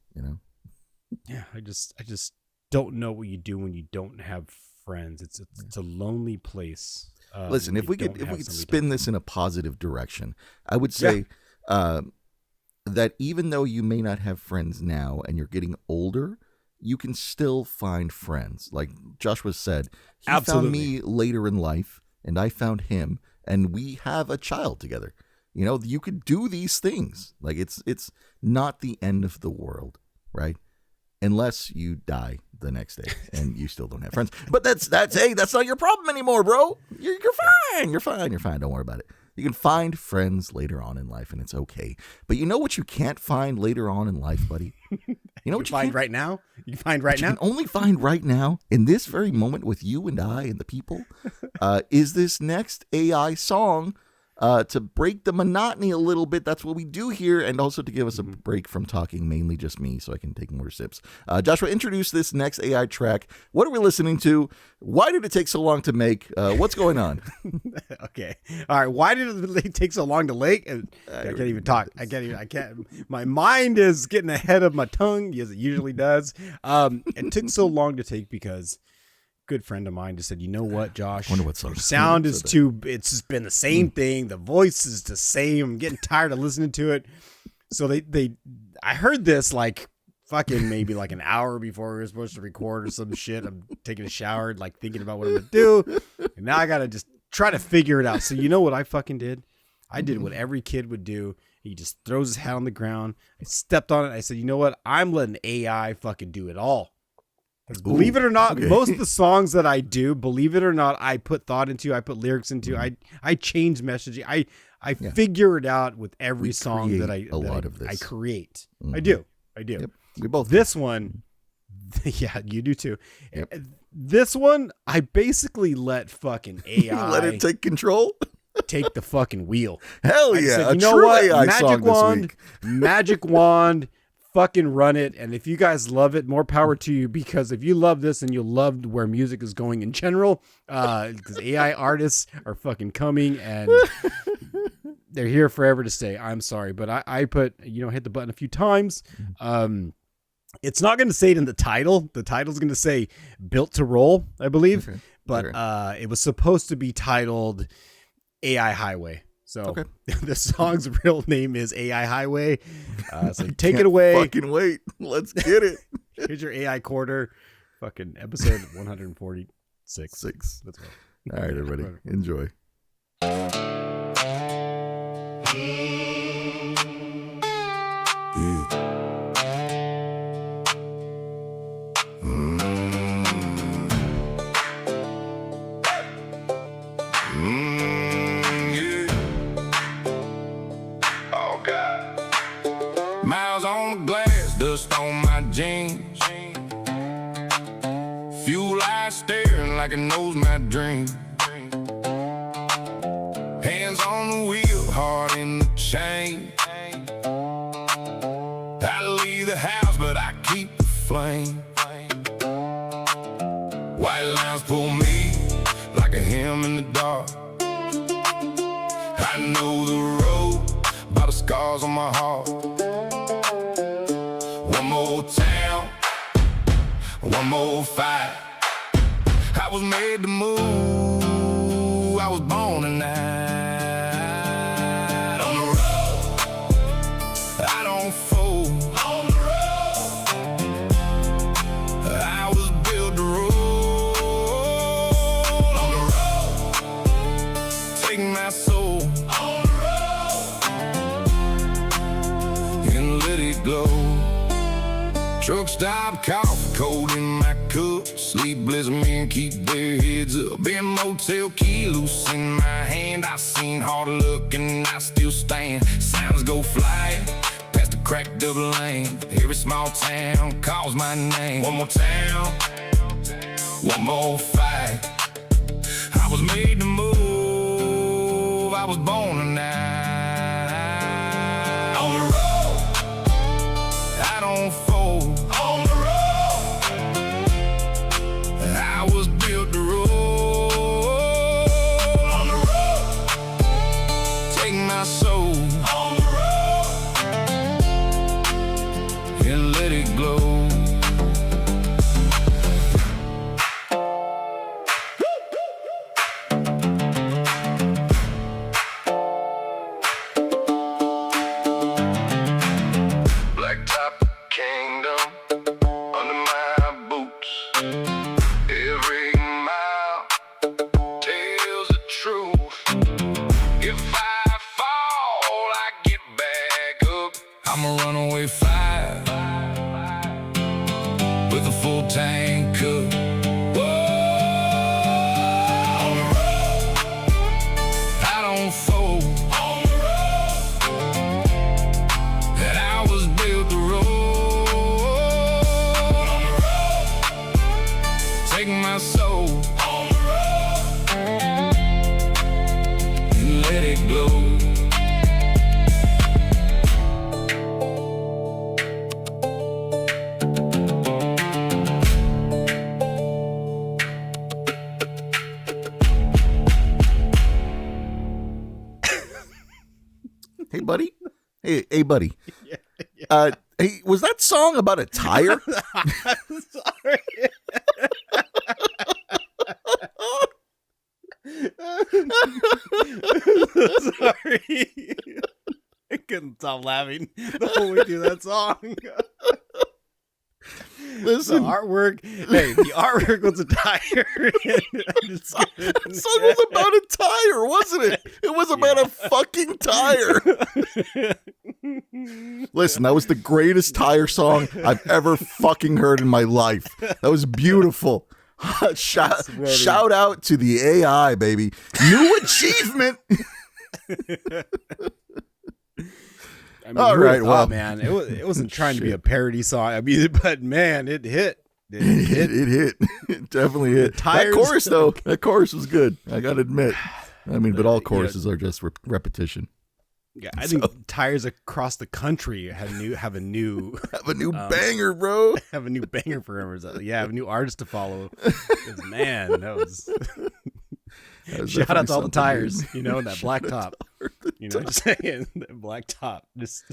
Speaker 3: Yeah, I just don't know what you do when you don't have friends. It's a lonely place.
Speaker 2: Listen, if we could spin this in a positive direction, I would say that even though you may not have friends now and you're getting older, you can still find friends. Like Joshua said, he found me later in life and I found him. And we have a child together. You could do these things. Like it's not the end of the world, right? Unless you die the next day and you still don't have friends. But that's not your problem anymore, bro. You're fine. You're fine. Don't worry about it. You can find friends later on in life, and it's okay. But you know what you can't find later on in life, buddy? You know what you
Speaker 3: find right now? You can find right now?
Speaker 2: You can only find right now, in this very moment with you and I and the people, is this next AI song to break the monotony a little bit. That's what we do here, and also to give us a break from talking mainly just me so I can take more sips. Joshua, introduce this next AI track. What are we listening to? Why did it take so long to make? What's going on?
Speaker 3: Okay. All right. Why did it take so long to make? I can't even talk. I can't. My mind is getting ahead of my tongue, as it usually does. It took so long to take because good friend of mine just said, you know what, Josh?
Speaker 2: Wonder what song.
Speaker 3: Your sound is it's just been the same thing. The voice is the same. I'm getting tired of listening to it. So I heard this like fucking maybe like an hour before we were supposed to record or some shit. I'm taking a shower, like thinking about what I'm going to do. And now I got to just try to figure it out. So you know what I fucking did? I did what every kid would do. He just throws his hat on the ground. I stepped on it. I said, you know what? I'm letting AI fucking do it all. Believe it or not, most of the songs that I do, believe it or not, I put thought into, I put lyrics into, I change messaging. I figure it out with every song that I create. I do.
Speaker 2: Yep. We both.
Speaker 3: This one, yeah, you do too. Yep. This one, I basically let fucking AI
Speaker 2: let it take control.
Speaker 3: Take the fucking wheel.
Speaker 2: Hell yeah! Said, you know what? AI
Speaker 3: magic wand. Fucking run it. And if you guys love it, more power to you, because if you love this and you'll love where music is going in general, because AI artists are fucking coming and they're here forever to stay. I'm sorry, but I put, hit the button a few times. It's not going to say it in the title. The title's going to say built to roll, I believe. Okay. But it was supposed to be titled AI Highway. So
Speaker 2: Okay.
Speaker 3: the song's real name is AI Highway. So take it away.
Speaker 2: Fucking wait. Let's get it.
Speaker 3: Here's your AI quarter. Fucking episode 146.
Speaker 2: 6.
Speaker 3: That's right.
Speaker 2: All right, everybody. Enjoy.
Speaker 4: Miles on the glass, dust on my jeans. Fuel eyes staring like it knows my dream. Hands on the wheel, heart in the chain. I leave the house, but I keep the flame. White lines pull me like a hymn in the dark. I know the road by the scars on my heart. One more town, one more fight. I was made to move, I was born tonight. On the road, I don't fold. On the road, I was built to roll. On the road, take my soul. On the road, and let it glow. Truck stop, coffee cold in my cup. Sleepless men keep their heads up. In motel key loose in my hand. I seen hard luck and I still stand. Sounds go flying past the cracked double lane. Every small town calls my name. One more town, one more fight. I was made to move, I was born tonight. On the road, I don't fold. On the road, I was built to roll. On the road, take my soul. On the road, and let it glow. Blacktop kingdom under my boots. Every mile tells the truth. If I fall, I get back up. I'm a runaway fire with a full tank cup. Whoa, on the road, I don't fold. On the road, that I was built to roll. On the road, take my soul. On the road, and let it glow.
Speaker 2: Hey, buddy. Hey, buddy. Hey, was that song about a tire?
Speaker 3: Sorry. Sorry. I couldn't stop laughing the whole way through that song.
Speaker 2: Listen,
Speaker 3: The artwork was a tire.
Speaker 2: that song was about a tire, wasn't it? It was about a fucking tire. Listen, that was the greatest tire song I've ever fucking heard in my life. That was beautiful. Shout out to the AI, baby. New achievement.
Speaker 3: I mean,
Speaker 2: All right, well,
Speaker 3: man, it wasn't trying to be a parody song. I mean, but man, it hit.
Speaker 2: It hit. It definitely hit. That chorus, though, that chorus was good. I gotta admit. I mean, but all choruses are just repetition.
Speaker 3: Yeah, I think tires across the country have a new
Speaker 2: banger, bro.
Speaker 3: Have a new banger for him. Yeah, have a new artist to follow. 'Cause, man, that was. Shout out to all the tires,
Speaker 2: weird.
Speaker 3: you know, and that black top. You know, just saying, that black top. Just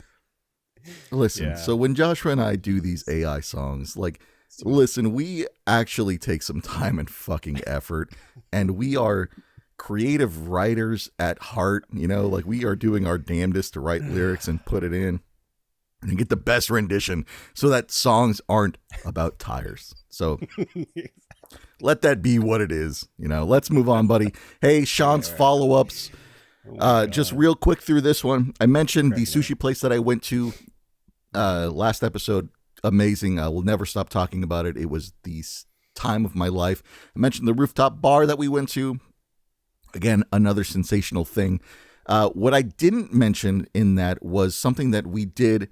Speaker 2: listen.
Speaker 3: Yeah.
Speaker 2: So when Joshua and I do these AI songs, like, listen, we actually take some time and fucking effort, and we are creative writers at heart, like we are doing our damnedest to write lyrics and put it in and get the best rendition so that songs aren't about tires. So let that be what it is. Let's move on, buddy. Hey, Shawn's follow-ups. Just real quick through this one. I mentioned the sushi place that I went to last episode. Amazing. I will never stop talking about it. It was the time of my life. I mentioned the rooftop bar that we went to. Again, another sensational thing. What I didn't mention in that was something that we did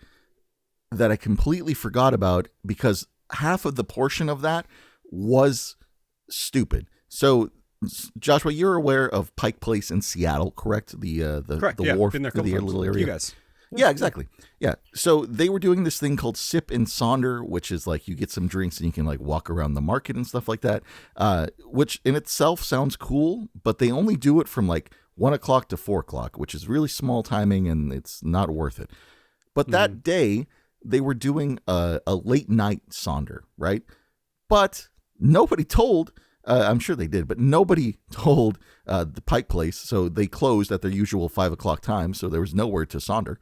Speaker 2: that I completely forgot about because half of the portion of that was stupid. So, Joshua, you're aware of Pike Place in Seattle, correct? Correct. The wharf,
Speaker 3: been there
Speaker 2: the little area.
Speaker 3: You guys.
Speaker 2: Yeah, exactly. Yeah. So they were doing this thing called Sip and Sonder, which is like you get some drinks and you can like walk around the market and stuff like that, which in itself sounds cool, but they only do it from like 1 o'clock to 4 o'clock, which is really small timing and it's not worth it. But that day they were doing a late night Sonder, right? But nobody told, I'm sure they did, but nobody told the Pike Place, so they closed at their usual 5 o'clock time, so there was nowhere to Sonder.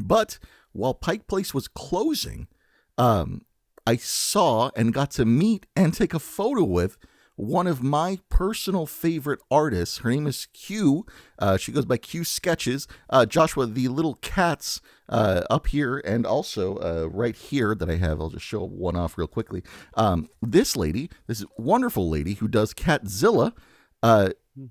Speaker 2: But while Pike Place was closing, I saw and got to meet and take a photo with one of my personal favorite artists. Her name is Q. She goes by Q Sketches. Joshua, the little cats up here and also right here that I have, I'll just show one off real quickly. This wonderful lady who does Catzilla,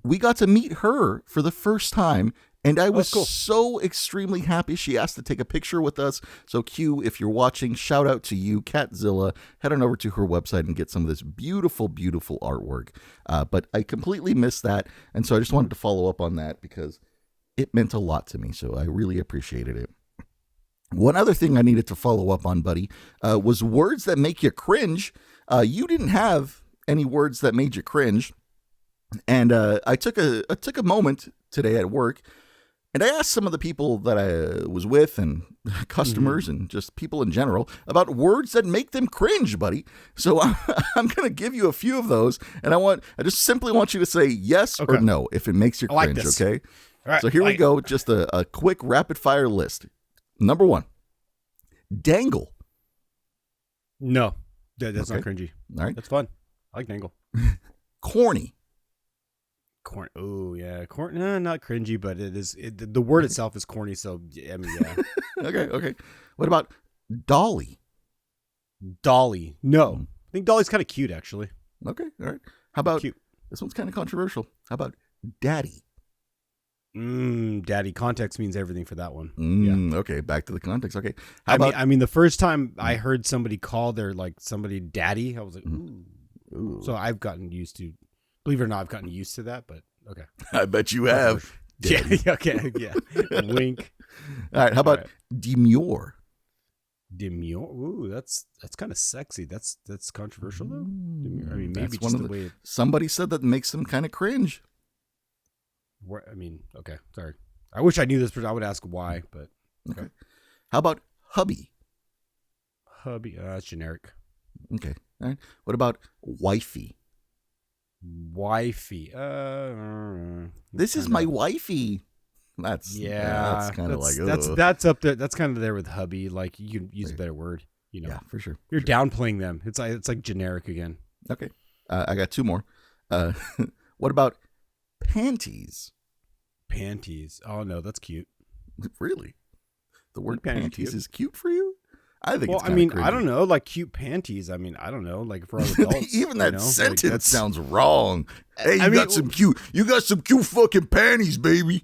Speaker 2: we got to meet her for the first time. And I was so extremely happy. She asked to take a picture with us. So Q, if you're watching, shout out to you, Catzilla. Head on over to her website and get some of this beautiful, beautiful artwork. But I completely missed that. And so I just wanted to follow up on that because it meant a lot to me. So I really appreciated it. One other thing I needed to follow up on, buddy, was words that make you cringe. You didn't have any words that made you cringe. And I took a moment today at work. And I asked some of the people that I was with and customers and just people in general about words that make them cringe, buddy. So I'm going to give you a few of those. And I just simply want you to say yes or no if it makes you cringe, okay? All right, so here we go. Just a quick rapid fire list. Number 1, dangle.
Speaker 3: No, that's not cringy.
Speaker 2: All right.
Speaker 3: That's fun. I like dangle.
Speaker 2: Corny.
Speaker 3: Corn. Oh yeah, corn. Not cringy, but it is. The word itself is corny. So I mean, yeah.
Speaker 2: Okay. What about dolly?
Speaker 3: Dolly. No, I think dolly's kind of cute, actually.
Speaker 2: Okay, all right. How about
Speaker 3: cute?
Speaker 2: This one's kind of controversial. How about daddy?
Speaker 3: Daddy. Context means everything for that one.
Speaker 2: Yeah. Okay, back to the context. Okay. I
Speaker 3: mean, the first time I heard somebody call their somebody daddy, I was like, ooh. So I've gotten used to. Believe it or not, I've gotten used to that, but okay.
Speaker 2: I bet you have.
Speaker 3: Yeah, okay, yeah. Wink.
Speaker 2: All right, how about demure?
Speaker 3: Demure? Ooh, that's kind of sexy. That's controversial, though. Demure. I mean, maybe
Speaker 2: that's
Speaker 3: just the way...
Speaker 2: Somebody said that makes them kind of cringe.
Speaker 3: I mean, okay, sorry. I wish I knew this, but I would ask why, but...
Speaker 2: Okay. How about hubby?
Speaker 3: Hubby, that's generic.
Speaker 2: Okay, all right. What about wifey?
Speaker 3: Wifey.
Speaker 2: This is my wifey. That's kind of like
Speaker 3: that's up there. That's kind of there with hubby. Like you can use a better word.
Speaker 2: Yeah, for sure.
Speaker 3: You're downplaying them. It's like generic again.
Speaker 2: Okay. I got 2 more. What about panties?
Speaker 3: Panties. Oh no, that's cute.
Speaker 2: Really? The word panties is cute for you? I think. Well,
Speaker 3: I mean,
Speaker 2: cringy.
Speaker 3: I don't know, like cute panties. I mean, I don't know, like for all adults.
Speaker 2: Even that sentence sounds wrong. Hey, you got some cute fucking panties, baby.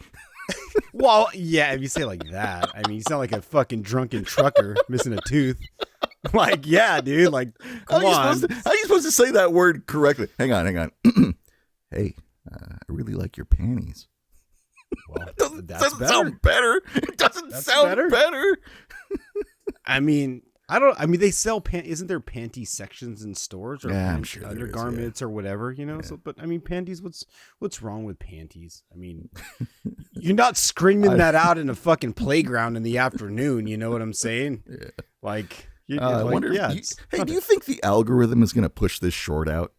Speaker 3: Well, yeah, if you say it like that, I mean, you sound like a fucking drunken trucker missing a tooth. Like, yeah, dude. Like, come on.
Speaker 2: How are you supposed to say that word correctly? Hang on. Hey, I really like your panties.
Speaker 3: Well,
Speaker 2: doesn't sound better. It doesn't sound better.
Speaker 3: I mean, they sell isn't there panty sections in stores or
Speaker 2: I'm sure
Speaker 3: undergarments or whatever, So, but I mean, panties. What's wrong with panties? I mean, you're not screaming that out in a fucking playground in the afternoon. You know what I'm saying? Yeah. Like,
Speaker 2: I wonder. Do you think the algorithm is going to push this short out?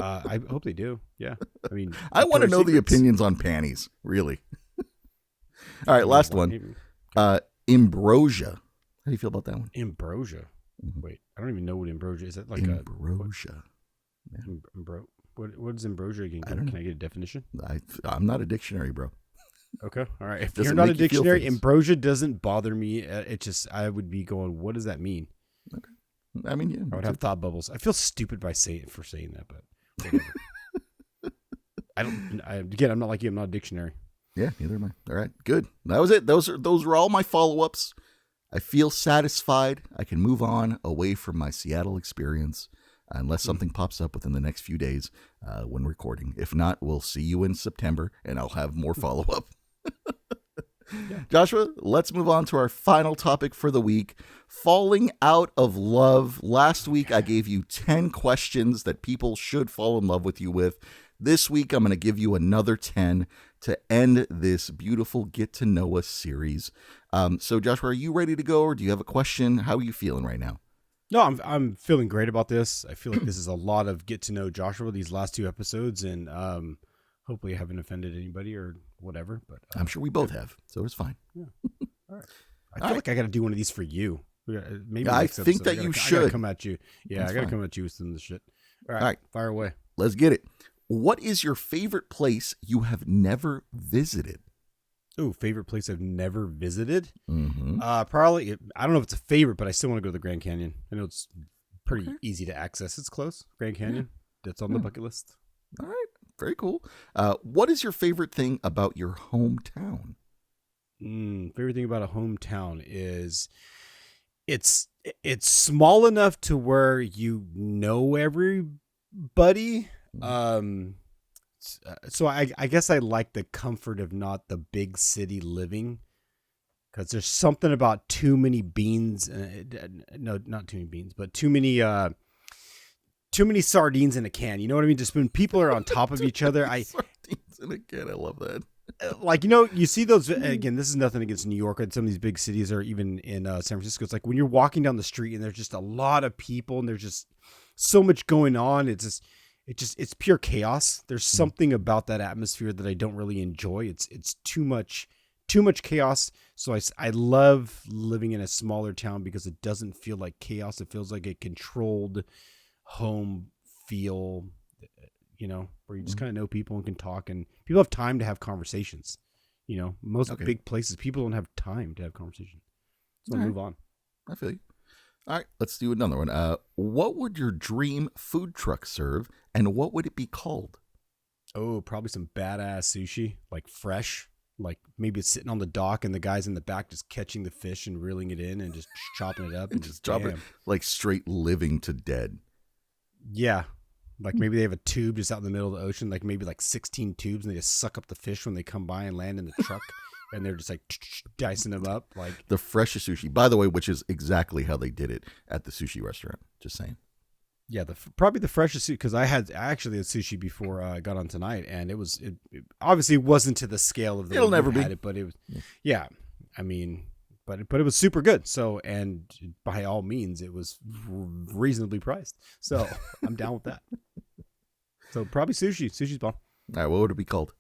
Speaker 3: I hope they do. Yeah. I mean,
Speaker 2: I want to know the
Speaker 3: Secrets.
Speaker 2: opinions on panties, really. All right, last one. Ambrosia. How do you feel about that one?
Speaker 3: Ambrosia.
Speaker 2: Mhm.
Speaker 3: Wait, I don't even know what ambrosia is. That like
Speaker 2: Ambrosia.
Speaker 3: what is ambrosia again?
Speaker 2: I don't know.
Speaker 3: Can I get a definition?
Speaker 2: I'm not a dictionary, bro.
Speaker 3: Okay. All right. If
Speaker 2: Doesn't
Speaker 3: you're not a
Speaker 2: make you feel
Speaker 3: dictionary,
Speaker 2: things.
Speaker 3: ambrosia doesn't bother me. It just, I would be going, what does that mean?
Speaker 2: Okay. I mean, yeah.
Speaker 3: I would have thought bubbles. I feel stupid by saying that, but whatever. I'm not like you. I'm not a dictionary.
Speaker 2: Yeah, neither am I. All right, good. That was it. Those were all my follow-ups. I feel satisfied. I can move on away from my Seattle experience unless something pops up within the next few days when recording. If not, we'll see you in September, and I'll have more follow-up.
Speaker 3: Yeah.
Speaker 2: Joshua, let's move on to our final topic for the week. Falling out of love. Last week, I gave you 10 questions that people should fall in love with you with. This week, I'm going to give you another 10 to end this beautiful Get to Know Us series. So, Joshua, are you ready to go, or do you have a question? How are you feeling right now?
Speaker 3: No, I'm feeling great about this. I feel like this is a lot of get to know Joshua these last 2 episodes, and hopefully I haven't offended anybody or whatever. But
Speaker 2: I'm sure we both have, so it's fine.
Speaker 3: Yeah. All right. I feel like I got to do one of these for you. Maybe
Speaker 2: I
Speaker 3: next
Speaker 2: think
Speaker 3: episode,
Speaker 2: that you
Speaker 3: I
Speaker 2: should.
Speaker 3: gotta come at you. Yeah,
Speaker 2: That's
Speaker 3: I gotta
Speaker 2: fine.
Speaker 3: come at you with some of the shit. All
Speaker 2: All right.
Speaker 3: Fire away.
Speaker 2: Let's get it. What is your favorite place you have never visited?
Speaker 3: Ooh, favorite place I've never visited?
Speaker 2: Mm-hmm.
Speaker 3: Probably, I don't know if it's a favorite, but I still want to go to the Grand Canyon. I know it's pretty easy to access. It's close. Grand Canyon. That's on the bucket list.
Speaker 2: All right. Very cool. What is your favorite thing about your hometown?
Speaker 3: Favorite thing about a hometown is it's small enough to where you know everybody. So I guess I like the comfort of not the big city living, because there's something about too many beans. No, not too many beans, but too many sardines in a can. You know what I mean? Just when people are on top of each other,
Speaker 2: Sardines in a can. I love that.
Speaker 3: like, you know, you see those, again, this is nothing against New York and some of these big cities, or even in San Francisco. It's like when you're walking down the street and there's just a lot of people and there's just so much going on. It's pure chaos. There's something about that atmosphere that I don't really enjoy. It's too much chaos. So I love living in a smaller town because it doesn't feel like chaos. It feels like a controlled home feel, you know, where you just kind of know people and can talk, and people have time to have conversations. You know, most big places, people don't have time to have conversations. So move on.
Speaker 2: I feel you. All right, let's do another one. What would your dream food truck serve, and what would it be called?
Speaker 3: Oh, probably some badass sushi, like fresh. Like maybe it's sitting on the dock and the guy's in the back just catching the fish and reeling it in and just chopping it up.
Speaker 2: And just chop it like straight living to dead.
Speaker 3: Yeah. Like maybe they have a tube just out in the middle of the ocean, like maybe like 16 tubes, and they just suck up the fish when they come by and land in the truck. And they're just like dicing them up. Like
Speaker 2: the freshest sushi, by the way, which is exactly how they did it at the sushi restaurant. Just saying.
Speaker 3: Yeah, probably the freshest sushi, because I actually had sushi before I got on tonight, and it obviously wasn't to the scale of the
Speaker 2: It'll
Speaker 3: way
Speaker 2: never
Speaker 3: you
Speaker 2: be.
Speaker 3: had it, but it was yeah. I mean, but it was super good. So, and by all means, it was reasonably priced. So I'm down with that. So probably sushi. Sushi's bomb.
Speaker 2: All right, what would it be called?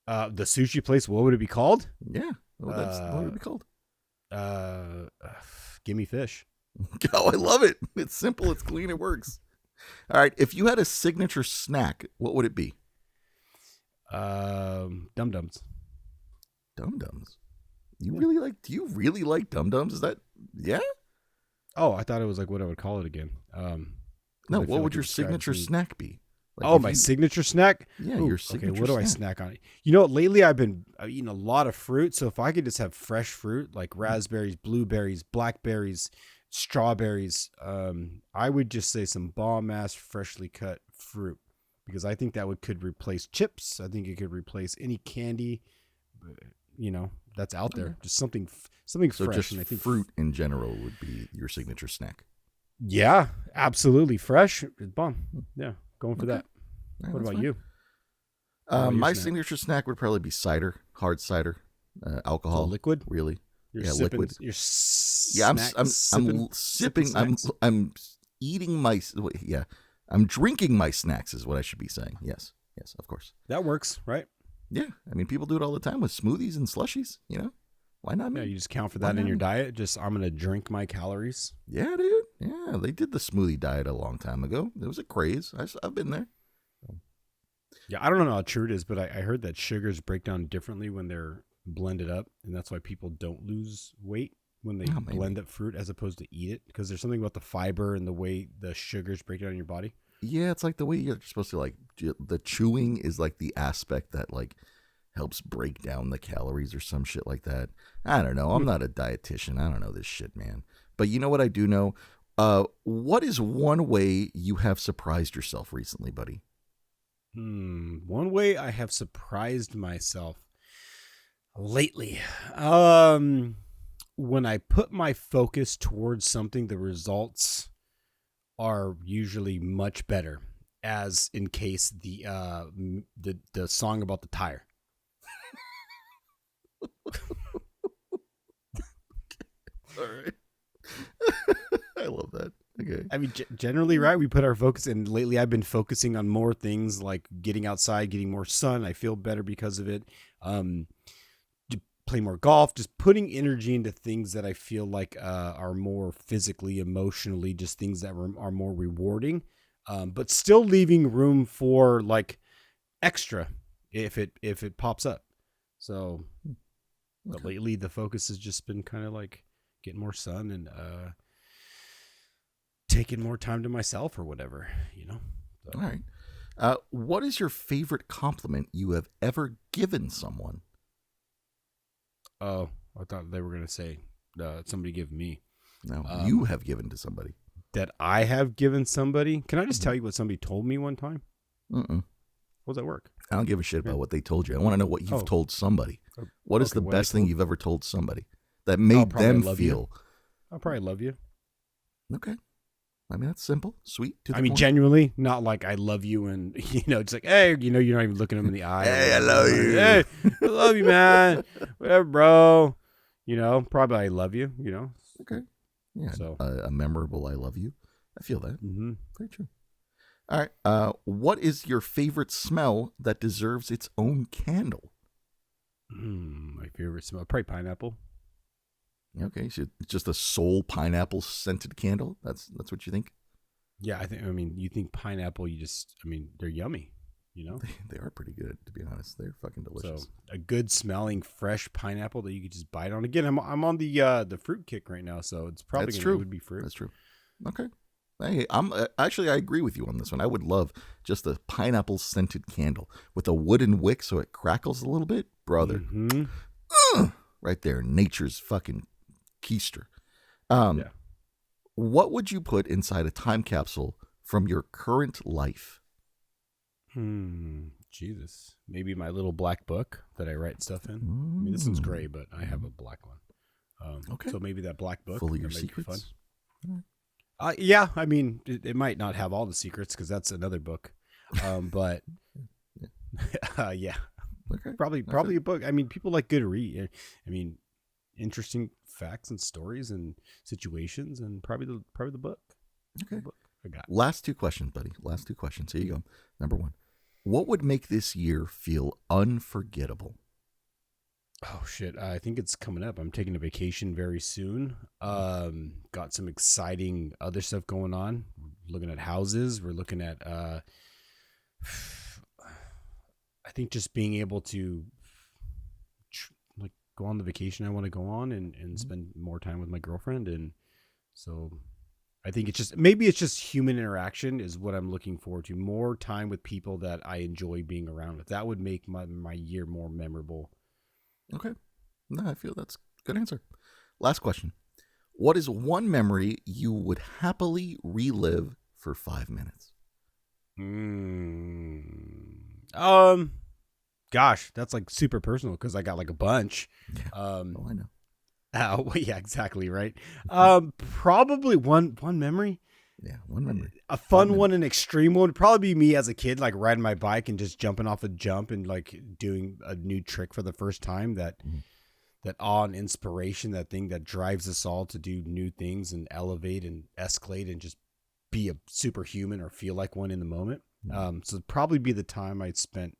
Speaker 3: The sushi place. What would it be called?
Speaker 2: Yeah, what would it be called?
Speaker 3: Gimme fish.
Speaker 2: Oh, I love it. It's simple, it's clean, it works. All right, if you had a signature snack, what would it be?
Speaker 3: Dum-dums.
Speaker 2: Dum-dums. Do you really like Dum-dums? Is that, yeah?
Speaker 3: Oh, I thought it was like what I would call it again.
Speaker 2: No, what would your signature snack be? Like
Speaker 3: my signature snack?
Speaker 2: Yeah, your signature
Speaker 3: Okay, what do I snack on? You know, lately I've been eating a lot of fruit, so if I could just have fresh fruit, like raspberries, blueberries, blackberries, strawberries, I would just say some bomb-ass freshly cut fruit, because I think that could replace chips. I think it could replace any candy, you know, that's out there. Just something
Speaker 2: so
Speaker 3: fresh.
Speaker 2: Just
Speaker 3: and I think
Speaker 2: fruit in general would be your signature snack.
Speaker 3: Yeah, absolutely. Fresh is bomb. Yeah, going for that.
Speaker 2: Right,
Speaker 3: what about
Speaker 2: fine.
Speaker 3: you?
Speaker 2: My signature snack would probably be cider, hard cider, alcohol.
Speaker 3: So liquid?
Speaker 2: Really?
Speaker 3: You're sipping,
Speaker 2: liquid.
Speaker 3: You're
Speaker 2: I'm sipping. I'm eating my. Yeah, I'm drinking my snacks is what I should be saying. Yes, of course.
Speaker 3: That works, right?
Speaker 2: Yeah, I mean, people do it all the time with smoothies and slushies, Why not me?
Speaker 3: Yeah, you just count for that in your diet. Just, I'm going to drink my calories.
Speaker 2: Yeah, dude. Yeah, they did the smoothie diet a long time ago. It was a craze. I've been there.
Speaker 3: Yeah, I don't know how true it is, but I heard that sugars break down differently when they're blended up, and that's why people don't lose weight when they blend up fruit as opposed to eat it, because there's something about the fiber and the way the sugars break down in your body.
Speaker 2: Yeah, it's like the way you're supposed to, like, the chewing is like the aspect that, like, helps break down the calories or some shit like that. I don't know. I'm not a dietitian. I don't know this shit, man. But you know what I do know? What is one way you have surprised yourself recently, buddy?
Speaker 3: One way I have surprised myself lately. When I put my focus towards something, the results are usually much better. As in case the song about the tire.
Speaker 2: All right. I love that. Okay.
Speaker 3: I mean, generally, right? We put our focus, and lately I've been focusing on more things like getting outside, getting more sun. I feel better because of it. To play more golf, just putting energy into things that I feel like are more physically, emotionally, just things that are more rewarding, but still leaving room for like extra if it pops up. So, but lately the focus has just been kind of like getting more sun and taking more time to myself or whatever, So.
Speaker 2: All right. What is your favorite compliment you have ever given someone?
Speaker 3: Oh, I thought they were going to say somebody give me.
Speaker 2: No, you have given to somebody.
Speaker 3: That I have given somebody? Can I just tell you what somebody told me one time?
Speaker 2: Mm-mm.
Speaker 3: How does that work?
Speaker 2: I don't give a shit about what they told you. I want to know what you've told somebody. What is the best thing you've ever told somebody that made them feel?
Speaker 3: I'll probably love you.
Speaker 2: Okay. I mean, that's simple, sweet. To the
Speaker 3: point. Genuinely, not like I love you and, it's like, hey, you're not even looking them in the eye.
Speaker 2: Hey, I love you.
Speaker 3: Hey, I love you, man. Whatever, bro. Probably I love you,
Speaker 2: Okay. Yeah.
Speaker 3: So
Speaker 2: a memorable I love you. I feel that.
Speaker 3: Mm-hmm.
Speaker 2: Very true. All right. What is your favorite smell that deserves its own candle?
Speaker 3: My favorite smell, probably pineapple.
Speaker 2: Okay, so it's just a soul pineapple scented candle. That's what you think?
Speaker 3: Yeah, you think pineapple. They're yummy.
Speaker 2: They are pretty good, to be honest. They're fucking delicious. So
Speaker 3: a good smelling fresh pineapple that you could just bite on. Again, I'm on the fruit kick right now, so it's probably it would be fruit.
Speaker 2: That's true. Okay. Hey, I agree with you on this one. I would love just a pineapple scented candle with a wooden wick so it crackles a little bit, brother.
Speaker 3: Mm-hmm.
Speaker 2: Right there, nature's fucking keister.
Speaker 3: Yeah.
Speaker 2: What would you put inside a time capsule from your current life?
Speaker 3: Jesus. Maybe my little black book that I write stuff in. This one's gray, but I have a black one.
Speaker 2: Okay.
Speaker 3: So maybe that black book.
Speaker 2: Full of your secrets?
Speaker 3: Yeah. It might not have all the secrets because that's another book. But yeah.
Speaker 2: Okay.
Speaker 3: Probably a book. People like good read. Interesting facts and stories and situations, and probably the book.
Speaker 2: Okay.
Speaker 3: The book I got.
Speaker 2: Last two questions, buddy. Last two questions. Here you go. Number one. What would make this year feel unforgettable?
Speaker 3: Oh, shit. I think it's coming up. I'm taking a vacation very soon. Got some exciting other stuff going on. We're looking at houses. We're looking at, I think just being able to go on the vacation I want to go on and spend more time with my girlfriend. And so I think it's just human interaction is what I'm looking forward to. More time with people that I enjoy being around with. That would make my year more memorable.
Speaker 2: Okay. No, I feel that's a good answer. Last question. What is one memory you would happily relive for 5 minutes?
Speaker 3: Gosh, that's like super personal because I got like a bunch.
Speaker 2: Yeah. I know.
Speaker 3: Yeah, exactly. Right. Probably one memory.
Speaker 2: Yeah, one memory.
Speaker 3: A fun one, an extreme one would probably be me as a kid, like riding my bike and just jumping off a jump and like doing a new trick for the first time. That awe and inspiration, that thing that drives us all to do new things and elevate and escalate and just be a superhuman or feel like one in the moment. So it'd probably be the time I'd spent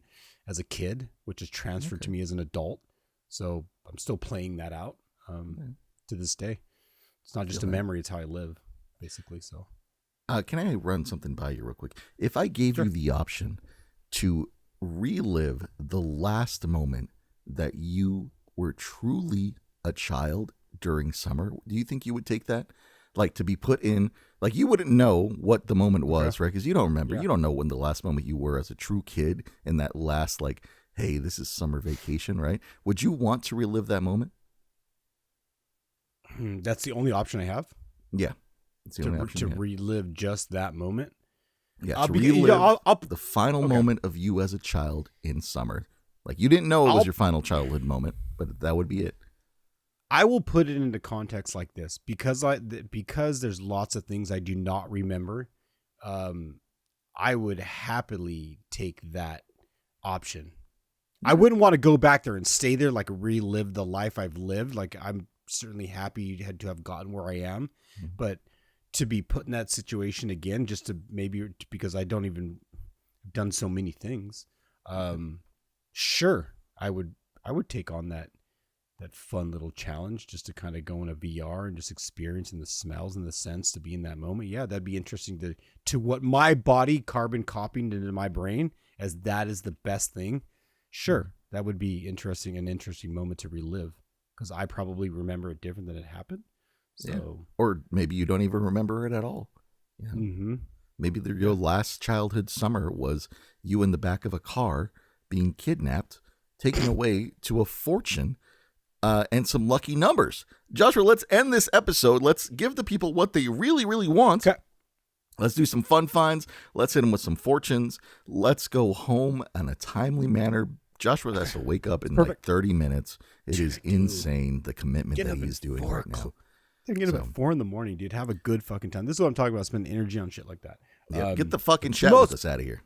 Speaker 3: as a kid, which is transferred to me as an adult. So I'm still playing that out to this day. It's not just a memory; it's how I live, basically. So,
Speaker 2: can I run something by you real quick? If I gave you the option to relive the last moment that you were truly a child during summer, do you think you would take that? Like to be put in, like you wouldn't know what the moment was, right? Because you don't remember. You don't know when the last moment you were as a true kid in that last, like, hey, this is summer vacation, right? Would you want to relive that moment?
Speaker 3: That's the only option I have.
Speaker 2: Yeah. It's the only option
Speaker 3: to relive just that moment.
Speaker 2: Yeah, to relive the final moment of you as a child in summer. Like you didn't know it was your final childhood moment, but that would be it.
Speaker 3: I will put it into context like this because there's lots of things I do not remember. I would happily take that option. I wouldn't want to go back there and stay there, like relive the life I've lived. Like I'm certainly happy to have gotten where I am, but to be put in that situation again, just to maybe because I don't even done so many things. Sure, I would take on that fun little challenge just to kind of go in a VR and just experiencing the smells and the scents to be in that moment. Yeah, that'd be interesting to what my body carbon copied into my brain as that is the best thing. Sure, that would be an interesting moment to relive because I probably remember it different than it happened. So,
Speaker 2: or maybe you don't even remember it at all. Yeah. Maybe your last childhood summer was you in the back of a car being kidnapped, taken away to a fortune, and some lucky numbers. Joshua, let's end this episode. Let's give the people what they really, really want. Okay. Let's do some fun finds. Let's hit them with some fortunes. Let's go home in a timely manner. Joshua has to wake up in like 30 minutes. It is insane, the commitment that he's doing right now.
Speaker 3: Get up at 4 a.m, dude. Have a good fucking time. This is what I'm talking about. Spending energy on shit like that.
Speaker 2: Yeah, get the fucking chat with us out of here.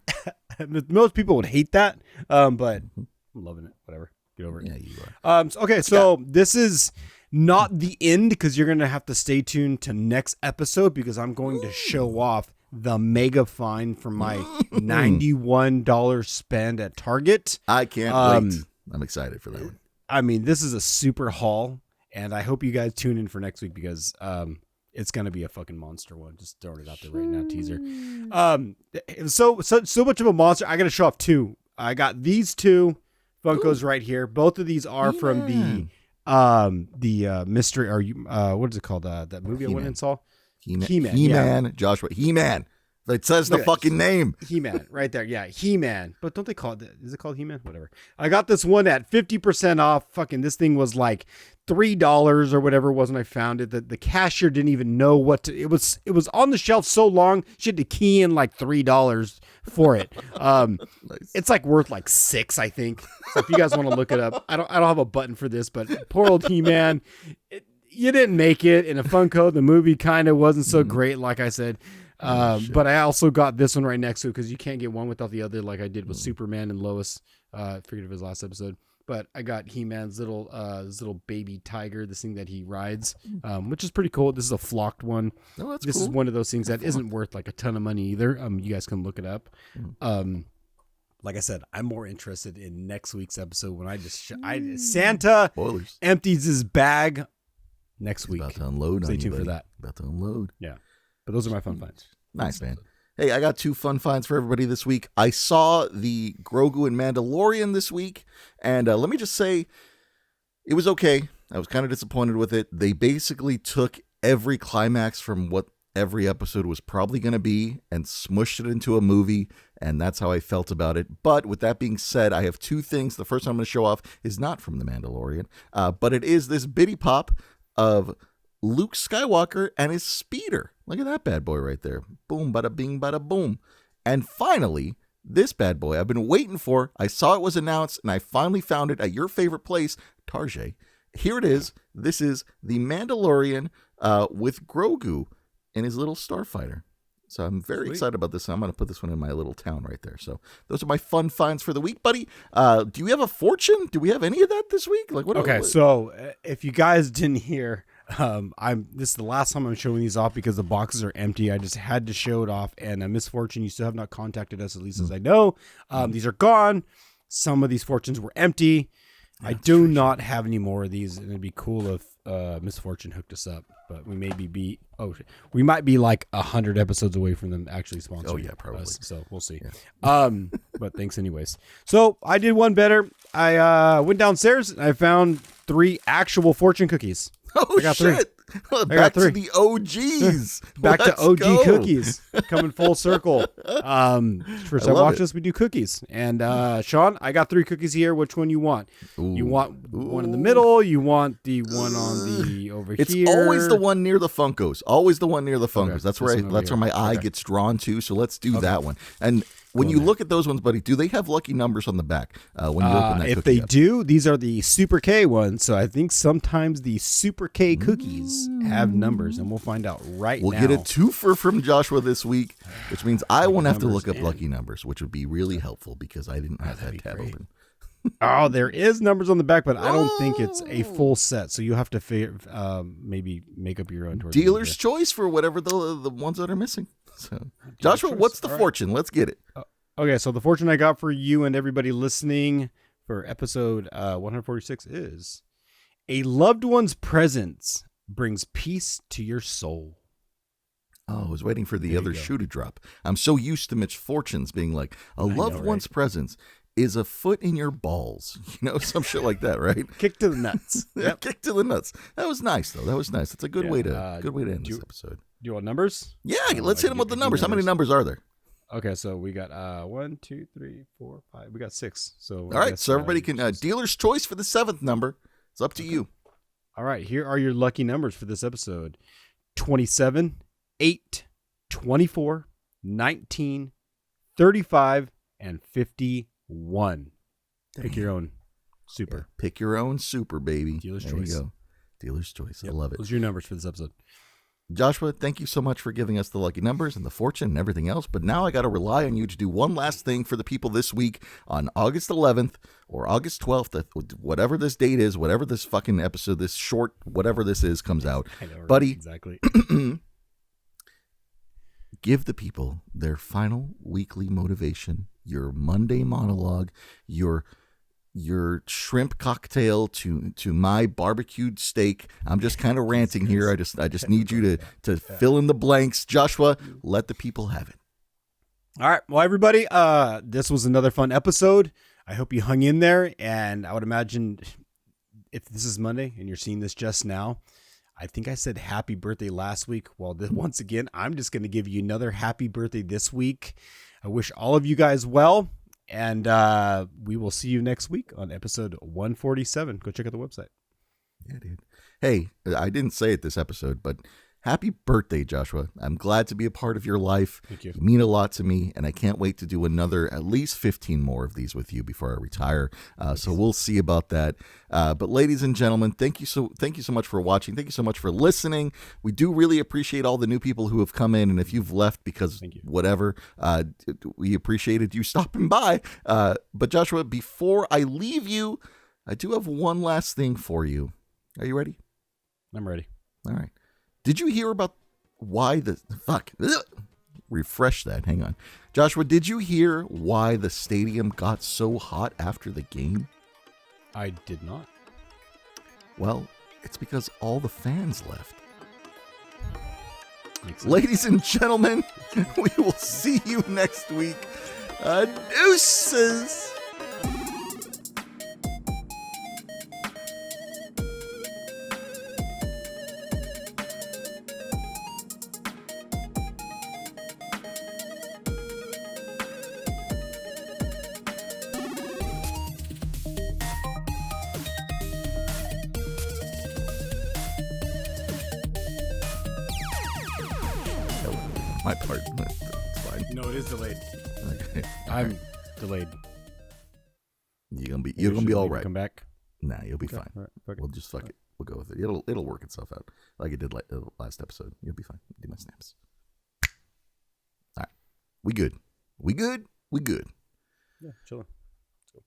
Speaker 3: Most people would hate that, but I'm loving it. Whatever. Get over it.
Speaker 2: Yeah, you are.
Speaker 3: Okay, so this is not the end because you're going to have to stay tuned to next episode because I'm going to show off the mega find for my $91 spend at Target.
Speaker 2: I can't wait. I'm excited for that one.
Speaker 3: I mean, this is a super haul, and I hope you guys tune in for next week because it's going to be a fucking monster one. Just throwing it out there right now, teaser. It was so much of a monster. I got to show off two. I got these two Funkos right here. Both of these are from the mystery, or what is it called? That movie I went and saw?
Speaker 2: He-Man, Joshua. He-Man. It says the fucking name.
Speaker 3: He-Man, right there. Yeah, He-Man. But don't they call it? Is it called He-Man? Whatever. I got this one at 50% off. Fucking this thing was like $3 or whatever it was when I found it. The cashier didn't even know what to. It was on the shelf so long she had to key in like $3 for it. Nice. It's like worth like $6, I think. So if you guys want to look it up, I don't have a button for this, but poor old He-Man. You didn't make it in a Funko. The movie kind of wasn't so great, like I said. But I also got this one right next to it because you can't get one without the other, like I did with Superman and Lois. Forget of his last episode, but I got He-Man's little baby tiger, this thing that he rides, which is pretty cool. This is a flocked one.
Speaker 2: Oh, that's
Speaker 3: this
Speaker 2: cool.
Speaker 3: is one of those things that isn't worth like a ton of money either. You guys can look it up. Like I said, I'm more interested in next week's episode when Santa empties his bag next week.
Speaker 2: About to unload.
Speaker 3: Stay tuned for that.
Speaker 2: About to unload.
Speaker 3: Yeah. But those are my fun finds.
Speaker 2: Nice, man. Hey, I got 2 fun finds for everybody this week. I saw the Grogu and Mandalorian this week, and let me just say, it was okay. I was kind of disappointed with it. They basically took every climax from what every episode was probably going to be and smushed it into a movie, and that's how I felt about it. But with that being said, I have 2 things. The first one I'm going to show off is not from The Mandalorian, but it is this bitty pop of Luke Skywalker and his speeder. Look at that bad boy right there. Boom, bada bing, bada boom. And finally, this bad boy I've been waiting for. I saw it was announced, and I finally found it at your favorite place, Target. Here it is. This is the Mandalorian with Grogu and his little starfighter. So I'm very excited about this. I'm going to put this one in my little town right there. So those are my fun finds for the week, buddy. Do you have a fortune? Do we have any of that this week?
Speaker 3: So if you guys didn't hear, This is the last time I'm showing these off because the boxes are empty. I just had to show it off. And Misfortune, you still have not contacted us, at least as I know. These are gone. Some of these fortunes were empty. I do not have any more of these, and it'd be cool if Misfortune hooked us up. But we we might be like 100 episodes away from them actually sponsoring.
Speaker 2: Oh yeah, probably.
Speaker 3: Us, so we'll see.
Speaker 2: Yeah.
Speaker 3: But thanks anyways. So I did one better. I went downstairs and I found 3 actual fortune cookies.
Speaker 2: Oh,
Speaker 3: I got
Speaker 2: shit.
Speaker 3: 3.
Speaker 2: Back to the OGs.
Speaker 3: Back to
Speaker 2: Let's
Speaker 3: OG
Speaker 2: go.
Speaker 3: cookies. Coming full circle. First I watched this, we do cookies. And Shawn, I got 3 cookies here. Which one you want?
Speaker 2: Ooh.
Speaker 3: You want one in the middle? You want the one on the over
Speaker 2: It's
Speaker 3: here?
Speaker 2: always the one near the Funkos. Always the one near the Funkos.
Speaker 3: Okay,
Speaker 2: That's where my eye gets drawn to. So let's do that one. And when you look at those ones, buddy, do they have lucky numbers on the back when you open that
Speaker 3: if
Speaker 2: cookie
Speaker 3: they
Speaker 2: up?
Speaker 3: do, these are the Super K ones. So I think sometimes the Super K cookies have numbers, and we'll find out right now.
Speaker 2: We'll get a twofer from Joshua this week, which means I won't have to look up lucky numbers, which would be really helpful because I didn't have that tab open.
Speaker 3: Oh, there is numbers on the back, but I don't think it's a full set. So you have to figure, maybe make up your own.
Speaker 2: Dealer's choice for whatever the ones that are missing. So, Joshua, what's the fortune? Let's get it.
Speaker 3: Okay, so the fortune I got for you and everybody listening for episode 146 is: a loved one's presence brings peace to your soul.
Speaker 2: Oh, I was waiting for the other shoe to drop. I'm so used to Mitch Fortunes being like, a loved one's presence is a foot in your balls. You know, some shit like that, right?
Speaker 3: Kick to the nuts.
Speaker 2: Yep. Kick to the nuts. That was nice, though. That was nice. It's a good way to end this episode.
Speaker 3: Do you want numbers?
Speaker 2: Yeah, let's hit them with the numbers. How many numbers are there?
Speaker 3: Okay, so we got 1, 2, 3, 4, 5. We got 6. So
Speaker 2: all right, so everybody can dealer's choice for the 7th number. It's up to you.
Speaker 3: All right, here are your lucky numbers for this episode: 27, 8, 24, 19, 35, and 51. Pick your own super.
Speaker 2: Yeah, pick your own super, baby.
Speaker 3: Dealer's
Speaker 2: there
Speaker 3: choice.
Speaker 2: You go. Dealer's choice. Yep. I love it.
Speaker 3: Those are your numbers for this episode.
Speaker 2: Joshua, thank you so much for giving us the lucky numbers and the fortune and everything else. But now I got to rely on you to do one last thing for the people this week on August 11th or August 12th, whatever this date is, whatever this fucking episode, this short, whatever this is, comes out.
Speaker 3: I know, right?
Speaker 2: Buddy,
Speaker 3: exactly.
Speaker 2: Give the people their final weekly motivation, your Monday monologue, your shrimp cocktail to my barbecued steak. I'm just kind of ranting here. I just need you to fill in the blanks. Joshua, let the people have it.
Speaker 3: All right. Well, everybody, this was another fun episode. I hope you hung in there. And I would imagine if this is Monday and you're seeing this just now, I think I said happy birthday last week. Well, once again, I'm just going to give you another happy birthday this week. I wish all of you guys well. And we will see you next week on episode 147. Go check out the website.
Speaker 2: Yeah, dude. Hey, I didn't say it this episode, but happy birthday, Joshua. I'm glad to be a part of your life.
Speaker 3: Thank you.
Speaker 2: You mean a lot to me, and I can't wait to do at least 15 more of these with you before I retire. So we'll see about that. But ladies and gentlemen, thank you so much for watching. Thank you so much for listening. We do really appreciate all the new people who have come in, and if you've left because whatever, we appreciated you stopping by. But Joshua, before I leave you, I do have one last thing for you. Are you ready?
Speaker 3: I'm ready.
Speaker 2: All right. Did you hear about why refresh that? Hang on. Joshua, did you hear why the stadium got so hot after the game?
Speaker 3: I did not.
Speaker 2: Well, it's because all the fans left. Ladies and gentlemen, we will see you next week. Deuces. My part. It's fine.
Speaker 3: No, it is delayed.
Speaker 2: Okay.
Speaker 3: I'm delayed.
Speaker 2: You're gonna be all right.
Speaker 3: Come back.
Speaker 2: Nah, you'll be fine.
Speaker 3: All right,
Speaker 2: We'll just fuck it. We'll go with it. It'll work itself out like it did last episode. You'll be fine. Do my snaps. All right. We good.
Speaker 3: Yeah, chilling.